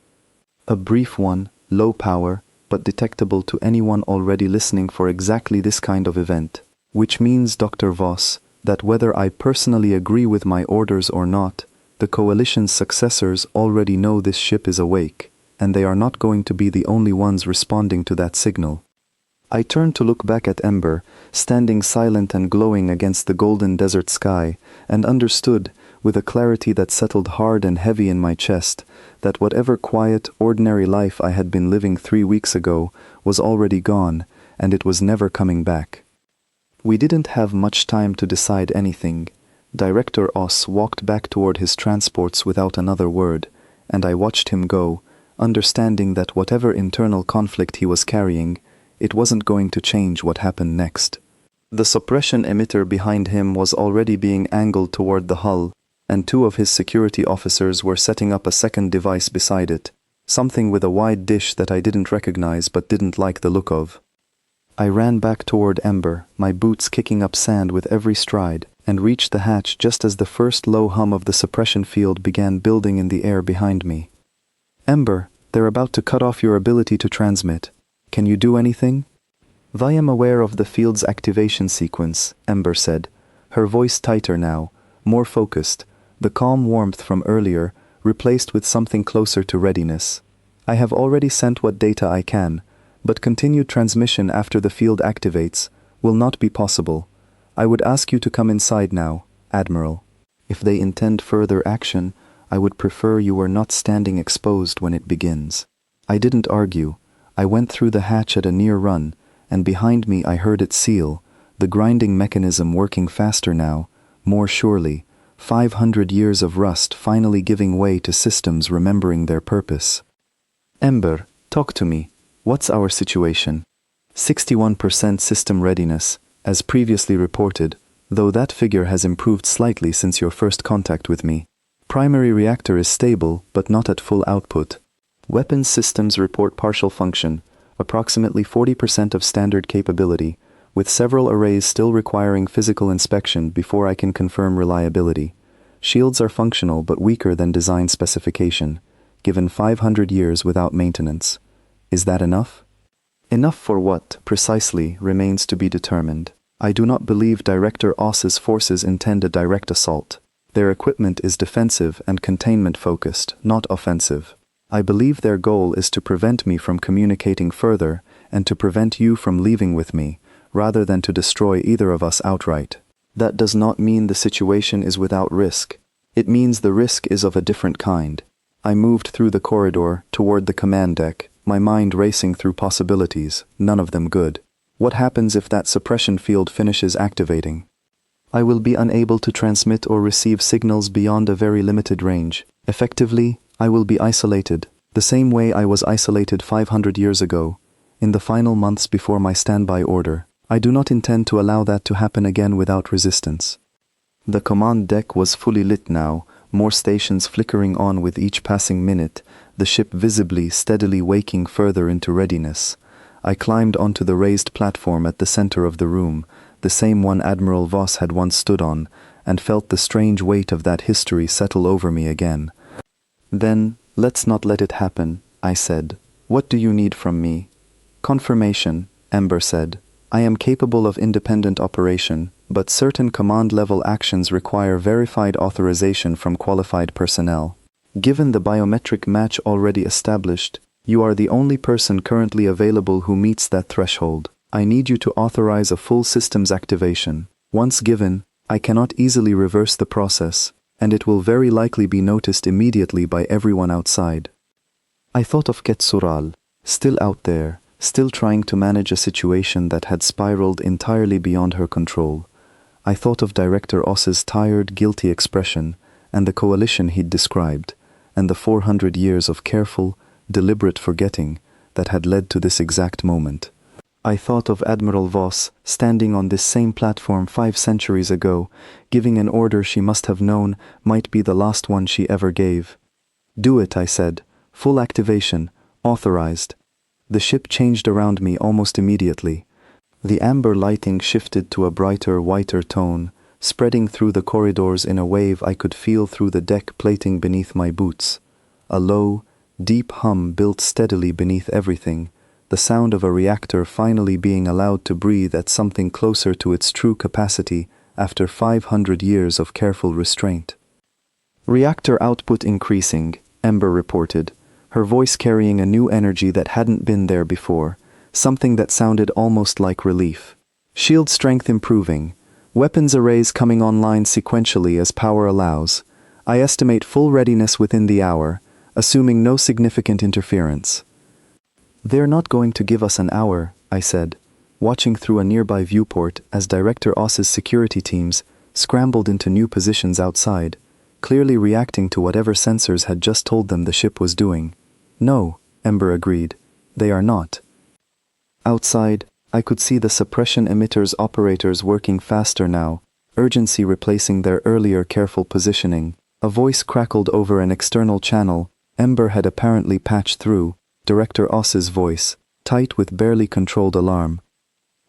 A brief one, low power, but detectable to anyone already listening for exactly this kind of event. Which means, Dr. Voss, that whether I personally agree with my orders or not, the Coalition's successors already know this ship is awake, and they are not going to be the only ones responding to that signal. I turned to look back at Ember, standing silent and glowing against the golden desert sky, and understood, with a clarity that settled hard and heavy in my chest, that whatever quiet, ordinary life I had been living 3 weeks ago was already gone, and it was never coming back. We didn't have much time to decide anything. Director Oss walked back toward his transports without another word, and I watched him go, understanding that whatever internal conflict he was carrying, it wasn't going to change what happened next. The suppression emitter behind him was already being angled toward the hull, and two of his security officers were setting up a second device beside it, something with a wide dish that I didn't recognize but didn't like the look of. I ran back toward Ember, my boots kicking up sand with every stride, and reached the hatch just as the first low hum of the suppression field began building in the air behind me. Ember, they're about to cut off your ability to transmit. Can you do anything? I am aware of the field's activation sequence, Ember said, her voice tighter now, more focused, the calm warmth from earlier replaced with something closer to readiness. I have already sent what data I can, but continued transmission after the field activates will not be possible. I would ask you to come inside now, Admiral. If they intend further action, I would prefer you were not standing exposed when it begins. I didn't argue. I went through the hatch at a near run, and behind me I heard it seal, the grinding mechanism working faster now, more surely, 500 years of rust finally giving way to systems remembering their purpose. Ember, talk to me. What's our situation? 61% system readiness, as previously reported, though that figure has improved slightly since your first contact with me. Primary reactor is stable, but not at full output. Weapons systems report partial function, approximately 40% of standard capability, with several arrays still requiring physical inspection before I can confirm reliability. Shields are functional but weaker than design specification, given 500 years without maintenance. Is that enough? Enough for what, precisely, remains to be determined. I do not believe Director Oss's forces intend a direct assault. Their equipment is defensive and containment-focused, not offensive. I believe their goal is to prevent me from communicating further and to prevent you from leaving with me, rather than to destroy either of us outright. That does not mean the situation is without risk. It means the risk is of a different kind. I moved through the corridor toward the command deck, my mind racing through possibilities, none of them good. What happens if that suppression field finishes activating? I will be unable to transmit or receive signals beyond a very limited range. Effectively, I will be isolated, the same way I was isolated 500 years ago, in the final months before my standby order. I do not intend to allow that to happen again without resistance. The command deck was fully lit now, more stations flickering on with each passing minute, the ship visibly, steadily waking further into readiness. I climbed onto the raised platform at the center of the room, the same one Admiral Voss had once stood on, and felt the strange weight of that history settle over me again. Then, let's not let it happen, I said. What do you need from me? Confirmation, Ember said. I am capable of independent operation, but certain command-level actions require verified authorization from qualified personnel. Given the biometric match already established, you are the only person currently available who meets that threshold. I need you to authorize a full systems activation. Once given, I cannot easily reverse the process, and it will very likely be noticed immediately by everyone outside. I thought of Quetzalcoatl, still out there, still trying to manage a situation that had spiraled entirely beyond her control. I thought of Director Oss's tired, guilty expression, and the coalition he'd described, and the 400 years of careful, deliberate forgetting that had led to this exact moment. I thought of Admiral Voss standing on this same platform 5 centuries ago, giving an order she must have known might be the last one she ever gave. Do it, I said. Full activation. Authorized. The ship changed around me almost immediately. The amber lighting shifted to a brighter, whiter tone, spreading through the corridors in a wave I could feel through the deck plating beneath my boots. A low, deep hum built steadily beneath everything, the sound of a reactor finally being allowed to breathe at something closer to its true capacity after 500 years of careful restraint. Reactor output increasing, Ember reported, her voice carrying a new energy that hadn't been there before, something that sounded almost like relief. Shield strength improving, weapons arrays coming online sequentially as power allows. I estimate full readiness within the hour, assuming no significant interference. They're not going to give us an hour, I said, watching through a nearby viewport as Director Oss's security teams scrambled into new positions outside, clearly reacting to whatever sensors had just told them the ship was doing. No, Ember agreed. They are not. Outside, I could see the suppression emitters operators working faster now, urgency replacing their earlier careful positioning. A voice crackled over an external channel. Ember had apparently patched through. Director Oss's voice, tight with barely controlled alarm.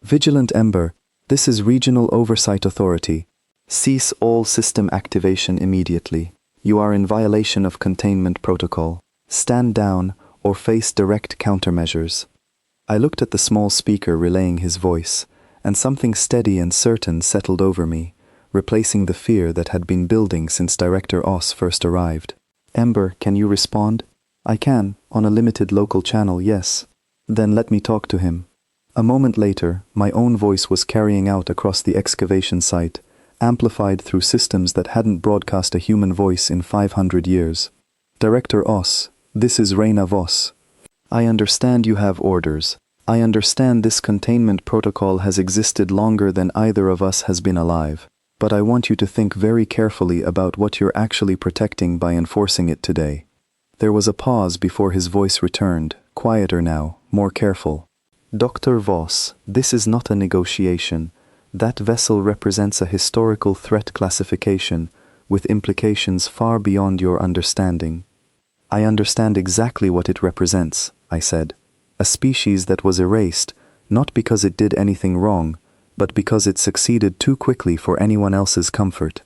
Vigilant Ember, this is Regional Oversight Authority. Cease all system activation immediately. You are in violation of containment protocol. Stand down or face direct countermeasures. I looked at the small speaker relaying his voice, and something steady and certain settled over me, replacing the fear that had been building since Director Oss first arrived. Ember, can you respond? I can, on a limited local channel, yes. Then let me talk to him. A moment later, my own voice was carrying out across the excavation site, amplified through systems that hadn't broadcast a human voice in 500 years. Director Oss, this is Reina Voss. I understand you have orders. I understand this containment protocol has existed longer than either of us has been alive. But I want you to think very carefully about what you're actually protecting by enforcing it today. There was a pause before his voice returned, quieter now, more careful. Dr. Voss, this is not a negotiation. That vessel represents a historical threat classification, with implications far beyond your understanding. I understand exactly what it represents, I said. A species that was erased, not because it did anything wrong, but because it succeeded too quickly for anyone else's comfort.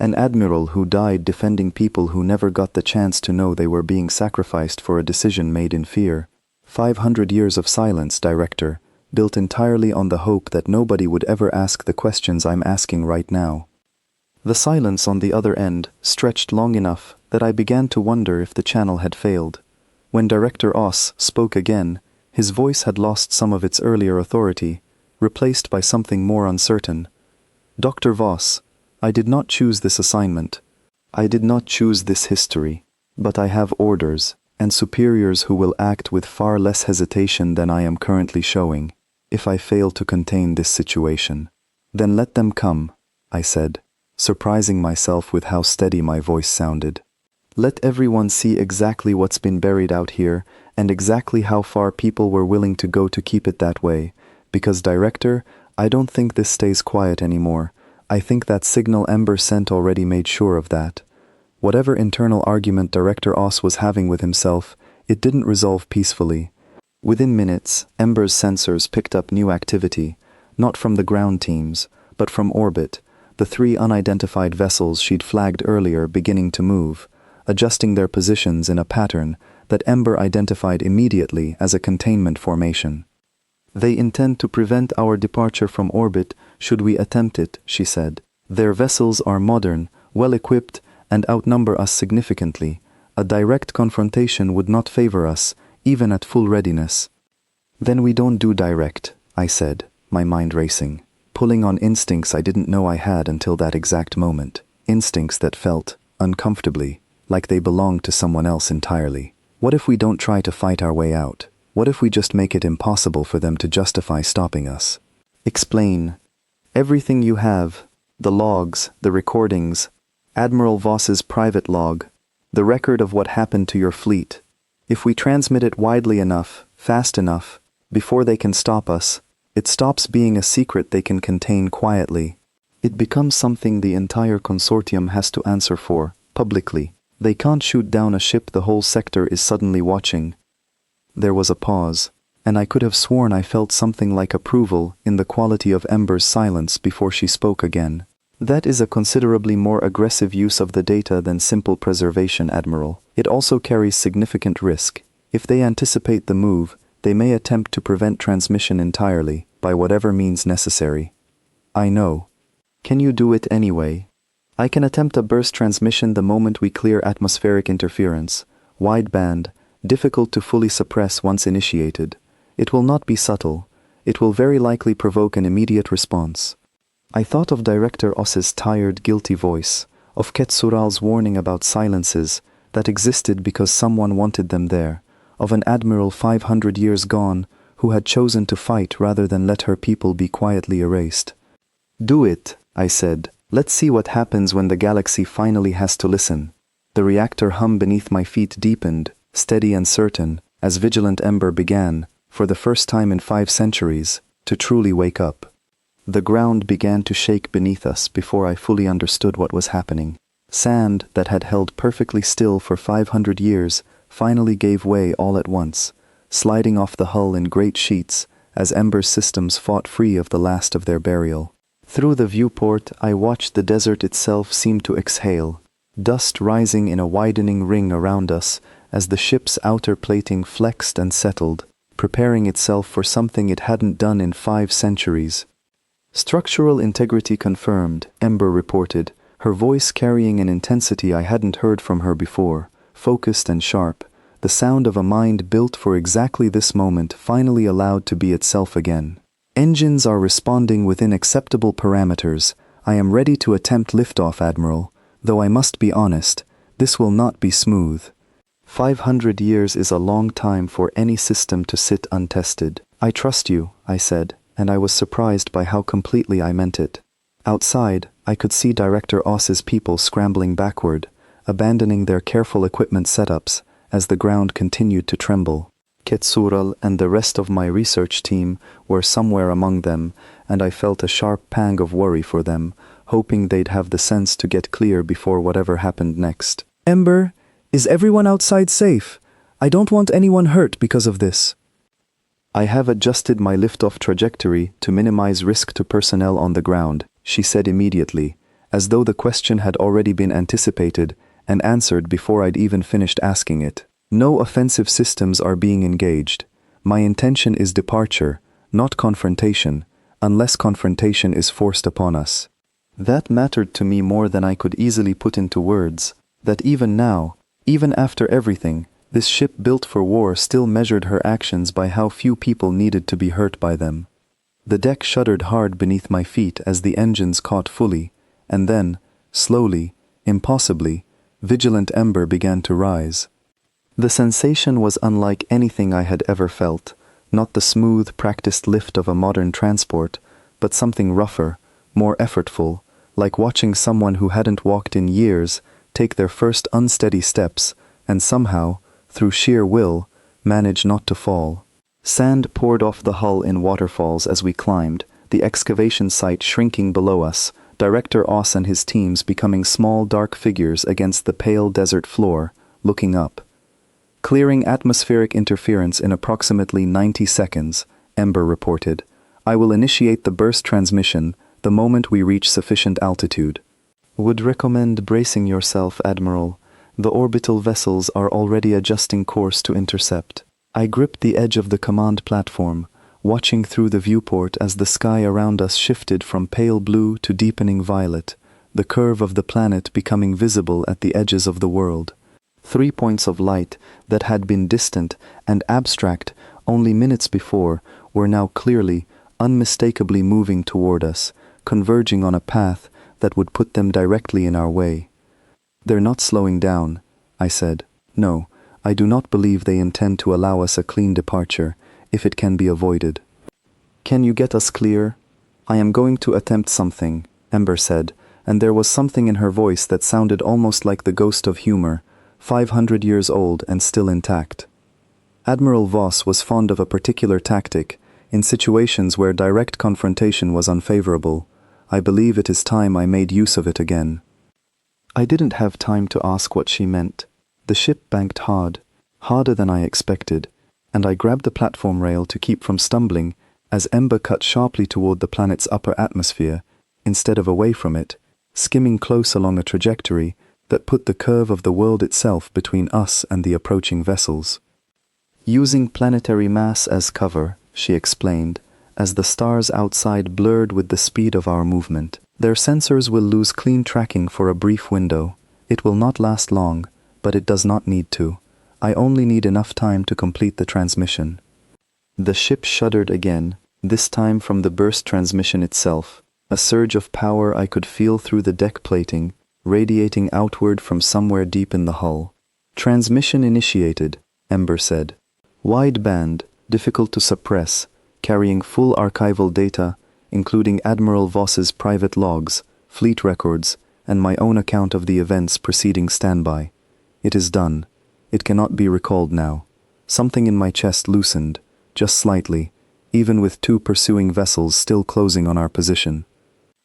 An admiral who died defending people who never got the chance to know they were being sacrificed for a decision made in fear. 500 years of silence, Director, built entirely on the hope that nobody would ever ask the questions I'm asking right now. The silence on the other end stretched long enough that I began to wonder if the channel had failed. When Director Oss spoke again, his voice had lost some of its earlier authority, replaced by something more uncertain. Dr. Voss, I did not choose this assignment. I did not choose this history. But I have orders, and superiors who will act with far less hesitation than I am currently showing, if I fail to contain this situation. Then let them come, I said, surprising myself with how steady my voice sounded. Let everyone see exactly what's been buried out here, and exactly how far people were willing to go to keep it that way. Because, Director, I don't think this stays quiet anymore. I think that signal Ember sent already made sure of that. Whatever internal argument Director Oss was having with himself, it didn't resolve peacefully. Within minutes, Ember's sensors picked up new activity, not from the ground teams, but from orbit, the 3 unidentified vessels she'd flagged earlier beginning to move, adjusting their positions in a pattern that Ember identified immediately as a containment formation. They intend to prevent our departure from orbit should we attempt it, she said. Their vessels are modern, well-equipped, and outnumber us significantly. A direct confrontation would not favor us, even at full readiness. Then we don't do direct, I said, my mind racing, pulling on instincts I didn't know I had until that exact moment. Instincts that felt, uncomfortably, like they belonged to someone else entirely. What if we don't try to fight our way out? What if we just make it impossible for them to justify stopping us? Explain. Everything you have, the logs, the recordings, Admiral Voss's private log, the record of what happened to your fleet. If we transmit it widely enough, fast enough, before they can stop us, it stops being a secret they can contain quietly. It becomes something the entire consortium has to answer for, publicly. They can't shoot down a ship the whole sector is suddenly watching. There was a pause, and I could have sworn I felt something like approval in the quality of Ember's silence before she spoke again. That is a considerably more aggressive use of the data than simple preservation, Admiral. It also carries significant risk. If they anticipate the move, they may attempt to prevent transmission entirely, by whatever means necessary. I know. Can you do it anyway? I can attempt a burst transmission the moment we clear atmospheric interference. Wideband, difficult to fully suppress once initiated. It will not be subtle. It will very likely provoke an immediate response. I thought of Director Oss's tired, guilty voice, of Ketsural's warning about silences that existed because someone wanted them there, of an admiral 500 years gone who had chosen to fight rather than let her people be quietly erased. Do it, I said. Let's see what happens when the galaxy finally has to listen. The reactor hum beneath my feet deepened, steady and certain, as Vigilant Ember began, for the first time in 5 centuries, to truly wake up. The ground began to shake beneath us before I fully understood what was happening. Sand that had held perfectly still for 500 years finally gave way all at once, sliding off the hull in great sheets as Ember's systems fought free of the last of their burial. Through the viewport, I watched the desert itself seem to exhale, dust rising in a widening ring around us as the ship's outer plating flexed and settled, preparing itself for something it hadn't done in 5 centuries. "Structural integrity confirmed," Ember reported, her voice carrying an intensity I hadn't heard from her before, focused and sharp, the sound of a mind built for exactly this moment finally allowed to be itself again. "Engines are responding within acceptable parameters. I am ready to attempt liftoff, Admiral, though I must be honest, this will not be smooth. 500 years is a long time for any system to sit untested." "I trust you," I said, and I was surprised by how completely I meant it. Outside, I could see Director Oss's people scrambling backward, abandoning their careful equipment setups as the ground continued to tremble. Ketsural and the rest of my research team were somewhere among them, and I felt a sharp pang of worry for them, hoping they'd have the sense to get clear before whatever happened next. "Ember, is everyone outside safe? I don't want anyone hurt because of this." "I have adjusted my liftoff trajectory to minimize risk to personnel on the ground," she said immediately, as though the question had already been anticipated and answered before I'd even finished asking it. "No offensive systems are being engaged. My intention is departure, not confrontation, unless confrontation is forced upon us." That mattered to me more than I could easily put into words, that even now, even after everything, this ship built for war still measured her actions by how few people needed to be hurt by them. The deck shuddered hard beneath my feet as the engines caught fully, and then, slowly, impossibly, Vigilant Ember began to rise. The sensation was unlike anything I had ever felt, not the smooth, practiced lift of a modern transport, but something rougher, more effortful, like watching someone who hadn't walked in years take their first unsteady steps and somehow, through sheer will, manage not to fall. Sand poured off the hull in waterfalls as we climbed, the excavation site shrinking below us, Director Oss and his teams becoming small dark figures against the pale desert floor, looking up. "Clearing atmospheric interference in approximately 90 seconds, Ember reported. "I will initiate the burst transmission the moment we reach sufficient altitude." "Would recommend bracing yourself, Admiral. The orbital vessels are already adjusting course to intercept." I gripped the edge of the command platform, watching through the viewport as the sky around us shifted from pale blue to deepening violet, the curve of the planet becoming visible at the edges of the world. 3 points of light that had been distant and abstract only minutes before were now clearly, unmistakably moving toward us, converging on a path that would put them directly in our way. "They're not slowing down," I said. "No, I do not believe they intend to allow us a clean departure, if it can be avoided." "Can you get us clear?" "I am going to attempt something," Ember said, and there was something in her voice that sounded almost like the ghost of humor, 500 years old and still intact. Admiral Voss was fond of a particular tactic, in situations where direct confrontation was unfavorable. I believe it is time I made use of it again. I didn't have time to ask what she meant. The ship banked hard, harder than I expected, and I grabbed the platform rail to keep from stumbling as Ember cut sharply toward the planet's upper atmosphere, instead of away from it, skimming close along a trajectory that put the curve of the world itself between us and the approaching vessels. "Using planetary mass as cover," she explained, as the stars outside blurred with the speed of our movement. "Their sensors will lose clean tracking for a brief window. It will not last long, but it does not need to. I only need enough time to complete the transmission." The ship shuddered again, this time from the burst transmission itself, a surge of power I could feel through the deck plating, radiating outward from somewhere deep in the hull. "Transmission initiated," Ember said. "Wideband, difficult to suppress, carrying full archival data, including Admiral Voss's private logs, fleet records, and my own account of the events preceding standby. It is done. It cannot be recalled now." Something in my chest loosened, just slightly, even with 2 pursuing vessels still closing on our position.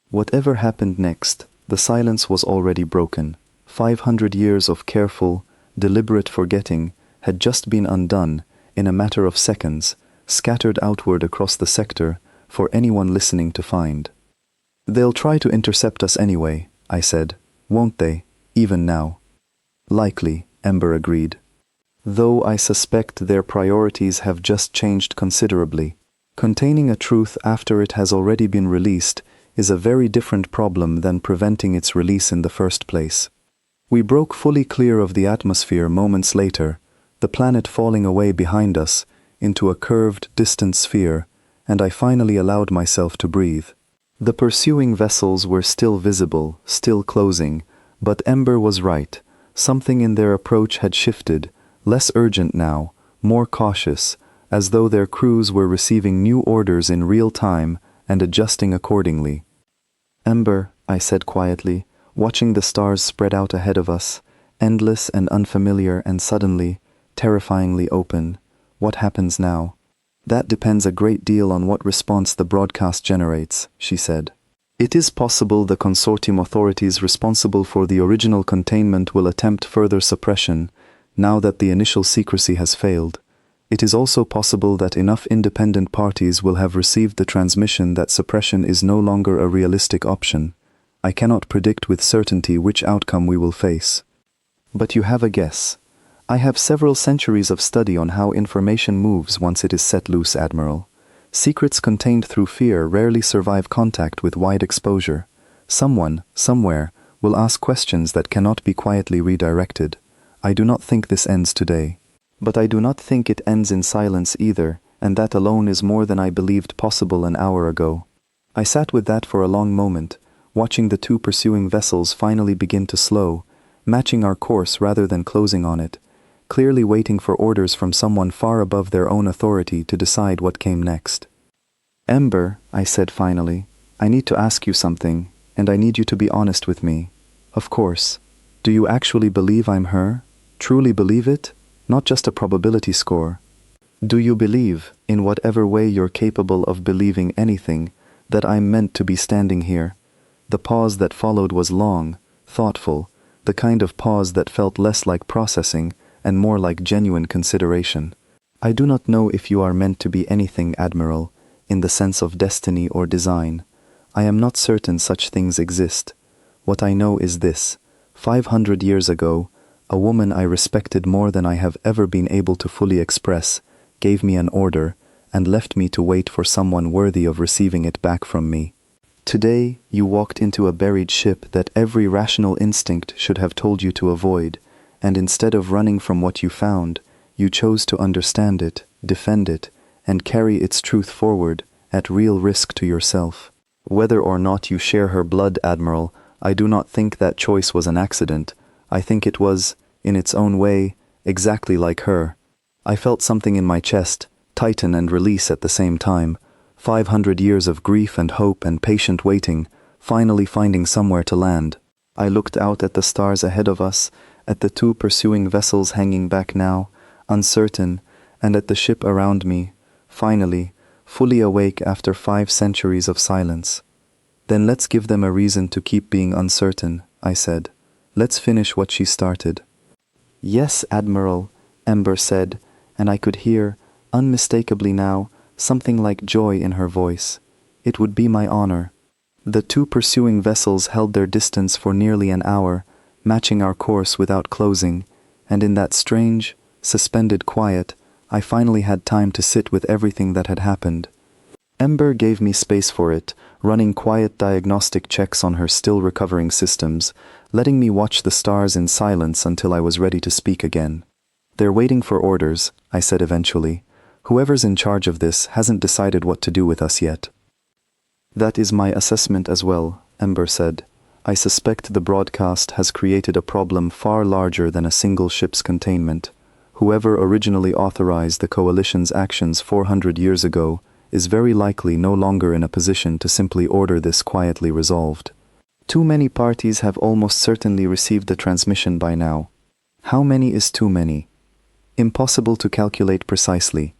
Whatever happened next, the silence was already broken. 500 years of careful, deliberate forgetting had just been undone in a matter of seconds, scattered outward across the sector for anyone listening to find. "They'll try to intercept us anyway," I said. "Won't they, even now?" "Likely," Ember agreed. "Though I suspect their priorities have just changed considerably. Containing a truth after it has already been released is a very different problem than preventing its release in the first place." We broke fully clear of the atmosphere moments later, the planet falling away behind us into a curved, distant sphere, and I finally allowed myself to breathe. The pursuing vessels were still visible, still closing, but Ember was right. Something in their approach had shifted, less urgent now, more cautious, as though their crews were receiving new orders in real time and adjusting accordingly. "Ember," I said quietly, watching the stars spread out ahead of us, endless and unfamiliar and suddenly, terrifyingly open. "What happens now?" "That depends a great deal on what response the broadcast generates," she said. "It is possible the consortium authorities responsible for the original containment will attempt further suppression, now that the initial secrecy has failed. It is also possible that enough independent parties will have received the transmission that suppression is no longer a realistic option. I cannot predict with certainty which outcome we will face." "But you have a guess." "I have several centuries of study on how information moves once it is set loose, Admiral. Secrets contained through fear rarely survive contact with wide exposure. Someone, somewhere, will ask questions that cannot be quietly redirected. I do not think this ends today. But I do not think it ends in silence either, and that alone is more than I believed possible an hour ago." I sat with that for a long moment, watching the 2 pursuing vessels finally begin to slow, matching our course rather than closing on it, clearly waiting for orders from someone far above their own authority to decide what came next. "Ember," I said finally, "I need to ask you something, and I need you to be honest with me. Of course. Do you actually believe I'm her? Truly believe it? Not just a probability score. Do you believe, in whatever way you're capable of believing anything, that I'm meant to be standing here?" The pause that followed was long, thoughtful, the kind of pause that felt less like processing and more like genuine consideration. "I do not know if you are meant to be anything, Admiral, in the sense of destiny or design. I am not certain such things exist. What I know is this: 500 years ago, a woman I respected more than I have ever been able to fully express gave me an order and left me to wait for someone worthy of receiving it back from me. Today, you walked into a buried ship that every rational instinct should have told you to avoid, and instead of running from what you found, you chose to understand it, defend it, and carry its truth forward at real risk to yourself. Whether or not you share her blood, Admiral, I do not think that choice was an accident. I think it was, in its own way, exactly like her." I felt something in my chest, tighten and release at the same time. 500 years of grief and hope and patient waiting, finally finding somewhere to land. I looked out at the stars ahead of us, at the 2 pursuing vessels hanging back now, uncertain, and at the ship around me, finally, fully awake after 5 centuries of silence. "Then let's give them a reason to keep being uncertain," I said. "Let's finish what she started." "Yes, Admiral," Ember said, and I could hear, unmistakably now, something like joy in her voice. "It would be my honor." The 2 pursuing vessels held their distance for nearly an hour, matching our course without closing, and in that strange, suspended quiet, I finally had time to sit with everything that had happened. Ember gave me space for it, running quiet diagnostic checks on her still recovering systems, letting me watch the stars in silence until I was ready to speak again. "They're waiting for orders," I said eventually. "Whoever's in charge of this hasn't decided what to do with us yet." "That is my assessment as well," Ember said. "I suspect the broadcast has created a problem far larger than a single ship's containment. Whoever originally authorized the Coalition's actions 400 years ago is very likely no longer in a position to simply order this quietly resolved. Too many parties have almost certainly received the transmission by now. How many is too many? Impossible to calculate precisely.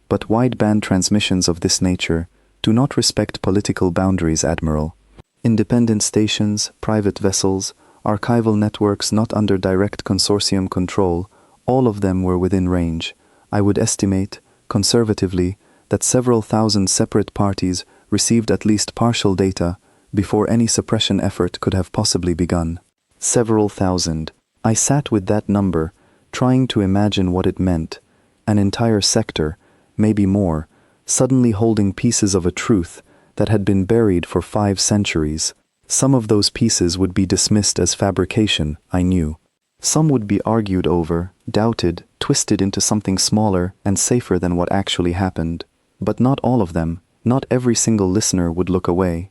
But wideband transmissions of this nature do not respect political boundaries, Admiral. Independent stations, private vessels, archival networks not under direct consortium control, all of them were within range. I would estimate, conservatively, that several thousand separate parties received at least partial data before any suppression effort could have possibly begun. Several thousand. I sat with that number, trying to imagine what it meant. An entire sector, maybe more, suddenly holding pieces of a truth that had been buried for 5 centuries. Some of those pieces would be dismissed as fabrication, I knew. Some would be argued over, doubted, twisted into something smaller and safer than what actually happened. But not all of them, not every single listener would look away.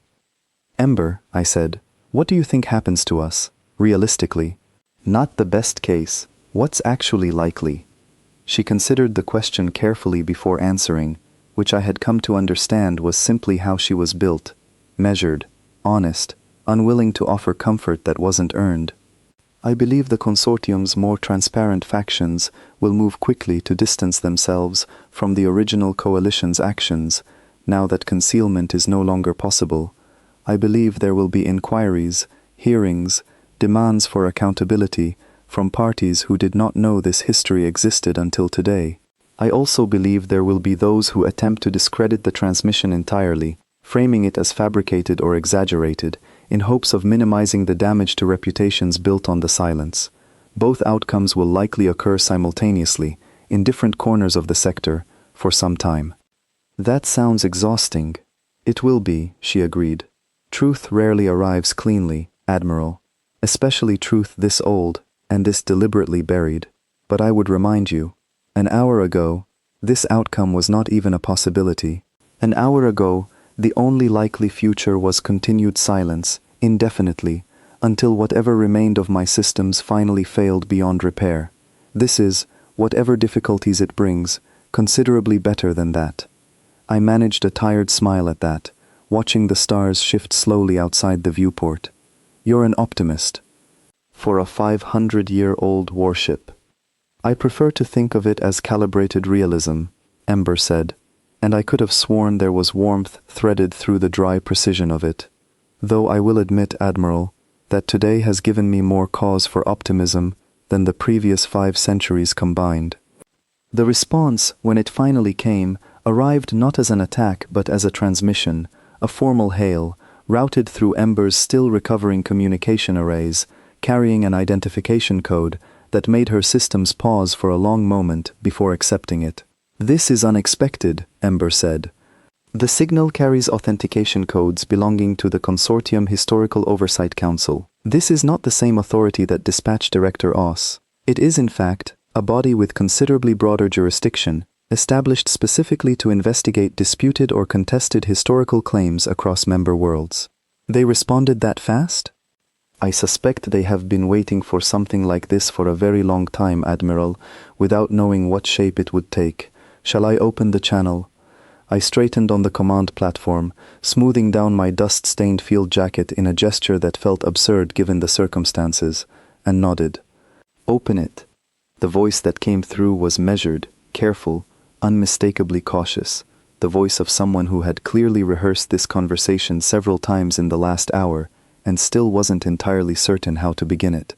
Ember, I said, what do you think happens to us, realistically? Not the best case. What's actually likely? She considered the question carefully before answering, which I had come to understand was simply how she was built, measured, honest, unwilling to offer comfort that wasn't earned. I believe the consortium's more transparent factions will move quickly to distance themselves from the original coalition's actions, now that concealment is no longer possible. I believe there will be inquiries, hearings, demands for accountability from parties who did not know this history existed until today. I also believe there will be those who attempt to discredit the transmission entirely, framing it as fabricated or exaggerated, in hopes of minimizing the damage to reputations built on the silence. Both outcomes will likely occur simultaneously, in different corners of the sector, for some time. That sounds exhausting. It will be, she agreed. Truth rarely arrives cleanly, Admiral, especially truth this old, and this deliberately buried. But I would remind you, an hour ago, this outcome was not even a possibility. An hour ago, the only likely future was continued silence, indefinitely, until whatever remained of my systems finally failed beyond repair. This is, whatever difficulties it brings, considerably better than that. I managed a tired smile at that, watching the stars shift slowly outside the viewport. You're an optimist. For a 500-year-old warship. I prefer to think of it as calibrated realism, Ember said, and I could have sworn there was warmth threaded through the dry precision of it. Though I will admit, Admiral, that today has given me more cause for optimism than the previous 5 centuries combined. The response, when it finally came, arrived not as an attack but as a transmission, a formal hail, routed through Ember's still recovering communication arrays, carrying an identification code that made her systems pause for a long moment before accepting it. This is unexpected, Ember said. The signal carries authentication codes belonging to the Consortium Historical Oversight Council. This is not the same authority that dispatched Director Oss. It is, in fact, a body with considerably broader jurisdiction, established specifically to investigate disputed or contested historical claims across member worlds. They responded that fast? I suspect they have been waiting for something like this for a very long time, Admiral, without knowing what shape it would take. Shall I open the channel? I straightened on the command platform, smoothing down my dust-stained field jacket in a gesture that felt absurd given the circumstances, and nodded. Open it. The voice that came through was measured, careful, unmistakably cautious, the voice of someone who had clearly rehearsed this conversation several times in the last hour, and still wasn't entirely certain how to begin it.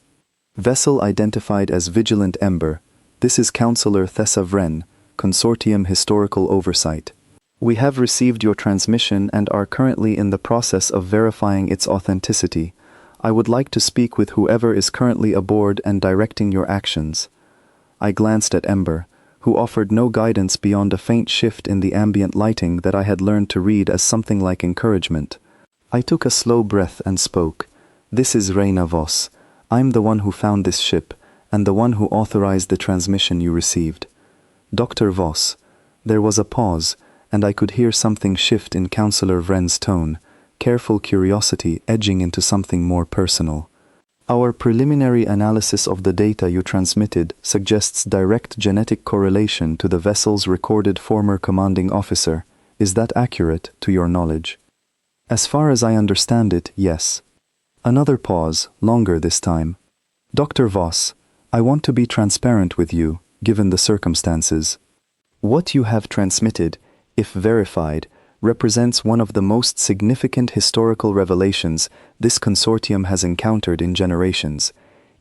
Vessel identified as Vigilant Ember. This is Counselor Thessa Vren, Consortium Historical Oversight. We have received your transmission and are currently in the process of verifying its authenticity. I would like to speak with whoever is currently aboard and directing your actions. I glanced at Ember, who offered no guidance beyond a faint shift in the ambient lighting that I had learned to read as something like encouragement. I took a slow breath and spoke. This is Reina Voss. I'm the one who found this ship, and the one who authorized the transmission you received. Dr. Voss. There was a pause, and I could hear something shift in Counselor Vren's tone, careful curiosity edging into something more personal. Our preliminary analysis of the data you transmitted suggests direct genetic correlation to the vessel's recorded former commanding officer. Is that accurate, to your knowledge? As far as I understand it, yes. Another pause, longer this time. Dr. Voss, I want to be transparent with you, given the circumstances. What you have transmitted, if verified, represents one of the most significant historical revelations this consortium has encountered in generations.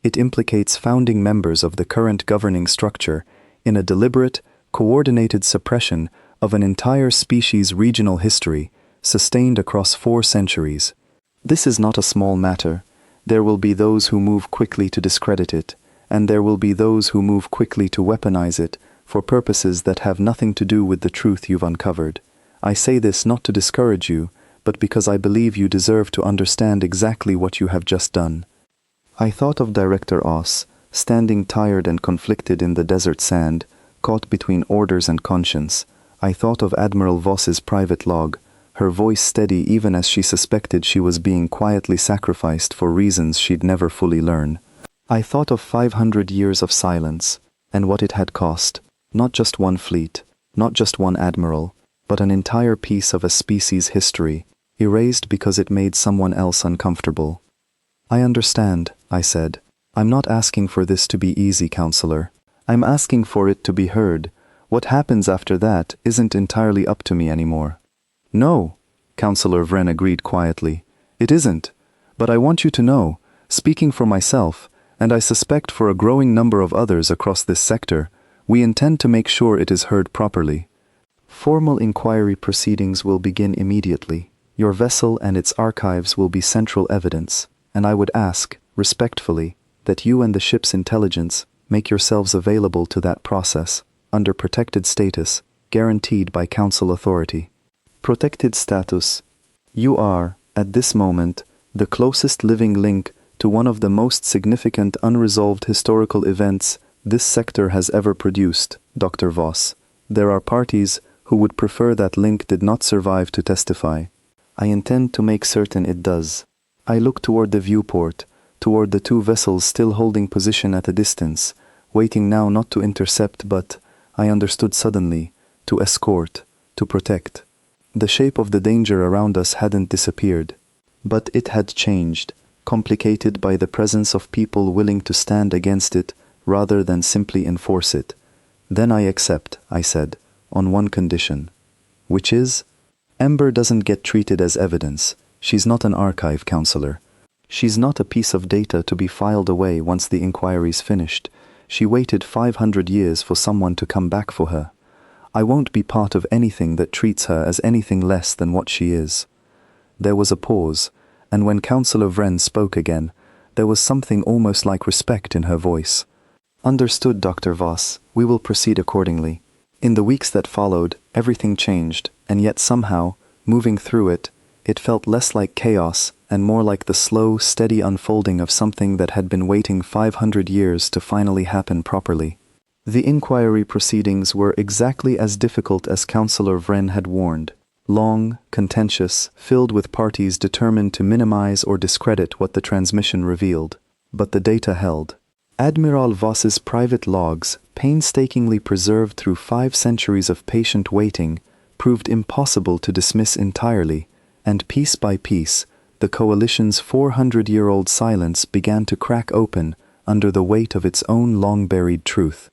It implicates founding members of the current governing structure in a deliberate, coordinated suppression of an entire species' regional history, sustained across 4 centuries. This is not a small matter. There will be those who move quickly to discredit it, and there will be those who move quickly to weaponize it for purposes that have nothing to do with the truth you've uncovered. I say this not to discourage you, but because I believe you deserve to understand exactly what you have just done. I thought of Director Oss, standing tired and conflicted in the desert sand, caught between orders and conscience. I thought of Admiral Voss's private log, her voice steady even as she suspected she was being quietly sacrificed for reasons she'd never fully learn. I thought of 500 years of silence, and what it had cost. Not just one fleet, not just one admiral, but an entire piece of a species' history, erased because it made someone else uncomfortable. I understand, I said. I'm not asking for this to be easy, counselor. I'm asking for it to be heard. What happens after that isn't entirely up to me anymore. No, Counselor Vren agreed quietly. It isn't. But I want you to know, speaking for myself, and I suspect for a growing number of others across this sector, we intend to make sure it is heard properly. Formal inquiry proceedings will begin immediately. Your vessel and its archives will be central evidence, and I would ask, respectfully, that you and the ship's intelligence make yourselves available to that process, under protected status, guaranteed by Council authority. Protected status. You are, at this moment, the closest living link to one of the most significant unresolved historical events this sector has ever produced, Dr. Voss. There are parties who would prefer that link did not survive to testify. I intend to make certain it does. I look toward the viewport, toward the 2 vessels still holding position at a distance, waiting now not to intercept but, I understood suddenly, to escort, to protect. The shape of the danger around us hadn't disappeared, but it had changed, complicated by the presence of people willing to stand against it rather than simply enforce it. Then I accept, I said, on one condition. Which is? Ember doesn't get treated as evidence. She's not an archive, counselor. She's not a piece of data to be filed away once the inquiry's finished. She waited 500 years for someone to come back for her. I won't be part of anything that treats her as anything less than what she is. There was a pause, and when Counselor Vren spoke again, there was something almost like respect in her voice. Understood, Dr. Voss. We will proceed accordingly. In the weeks that followed, everything changed, and yet somehow, moving through it, it felt less like chaos and more like the slow, steady unfolding of something that had been waiting 500 years to finally happen properly. The inquiry proceedings were exactly as difficult as Counselor Vren had warned. Long, contentious, filled with parties determined to minimize or discredit what the transmission revealed. But the data held. Admiral Voss's private logs, painstakingly preserved through 5 centuries of patient waiting, proved impossible to dismiss entirely, and piece by piece, the coalition's 400-year-old silence began to crack open under the weight of its own long-buried truth.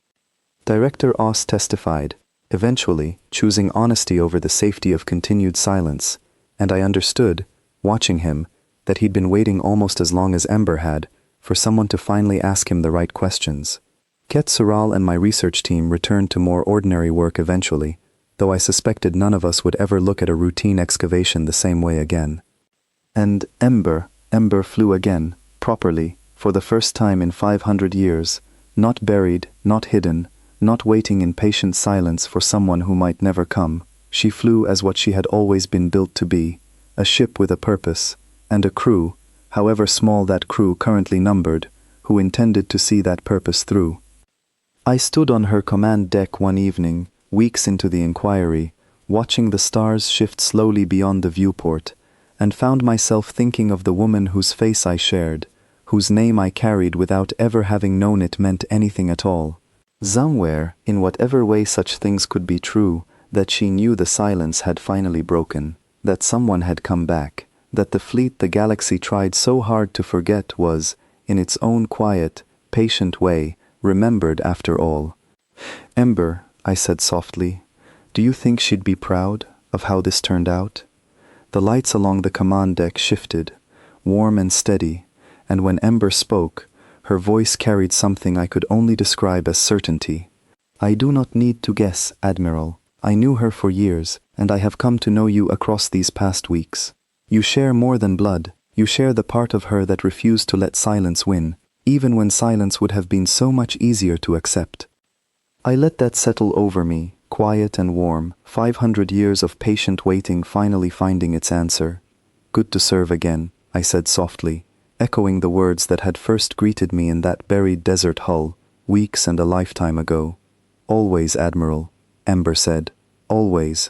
Director Oss testified, eventually choosing honesty over the safety of continued silence, and I understood, watching him, that he'd been waiting almost as long as Ember had, for someone to finally ask him the right questions. Ket Sural and my research team returned to more ordinary work eventually, though I suspected none of us would ever look at a routine excavation the same way again. And Ember flew again, properly, for the first time in 500 years, not buried, not hidden, not waiting in patient silence for someone who might never come. She flew as what she had always been built to be, a ship with a purpose, and a crew, however small that crew currently numbered, who intended to see that purpose through. I stood on her command deck one evening, weeks into the inquiry, watching the stars shift slowly beyond the viewport, and found myself thinking of the woman whose face I shared, whose name I carried without ever having known it meant anything at all. Somewhere, in whatever way such things could be true, that she knew the silence had finally broken, that someone had come back, that the fleet the galaxy tried so hard to forget was, in its own quiet, patient way, remembered after all. Ember, I said softly, Do you think she'd be proud of how this turned out? The lights along the command deck shifted, warm and steady, and when Ember spoke, her voice carried something I could only describe as certainty. I do not need to guess, Admiral. I knew her for years, and I have come to know you across these past weeks. You share more than blood. You share the part of her that refused to let silence win, even when silence would have been so much easier to accept. I let that settle over me, quiet and warm, 500 years of patient waiting finally finding its answer. Good to serve again, I said softly, echoing the words that had first greeted me in that buried desert hull, weeks and a lifetime ago. Always, Admiral, Ember said. Always,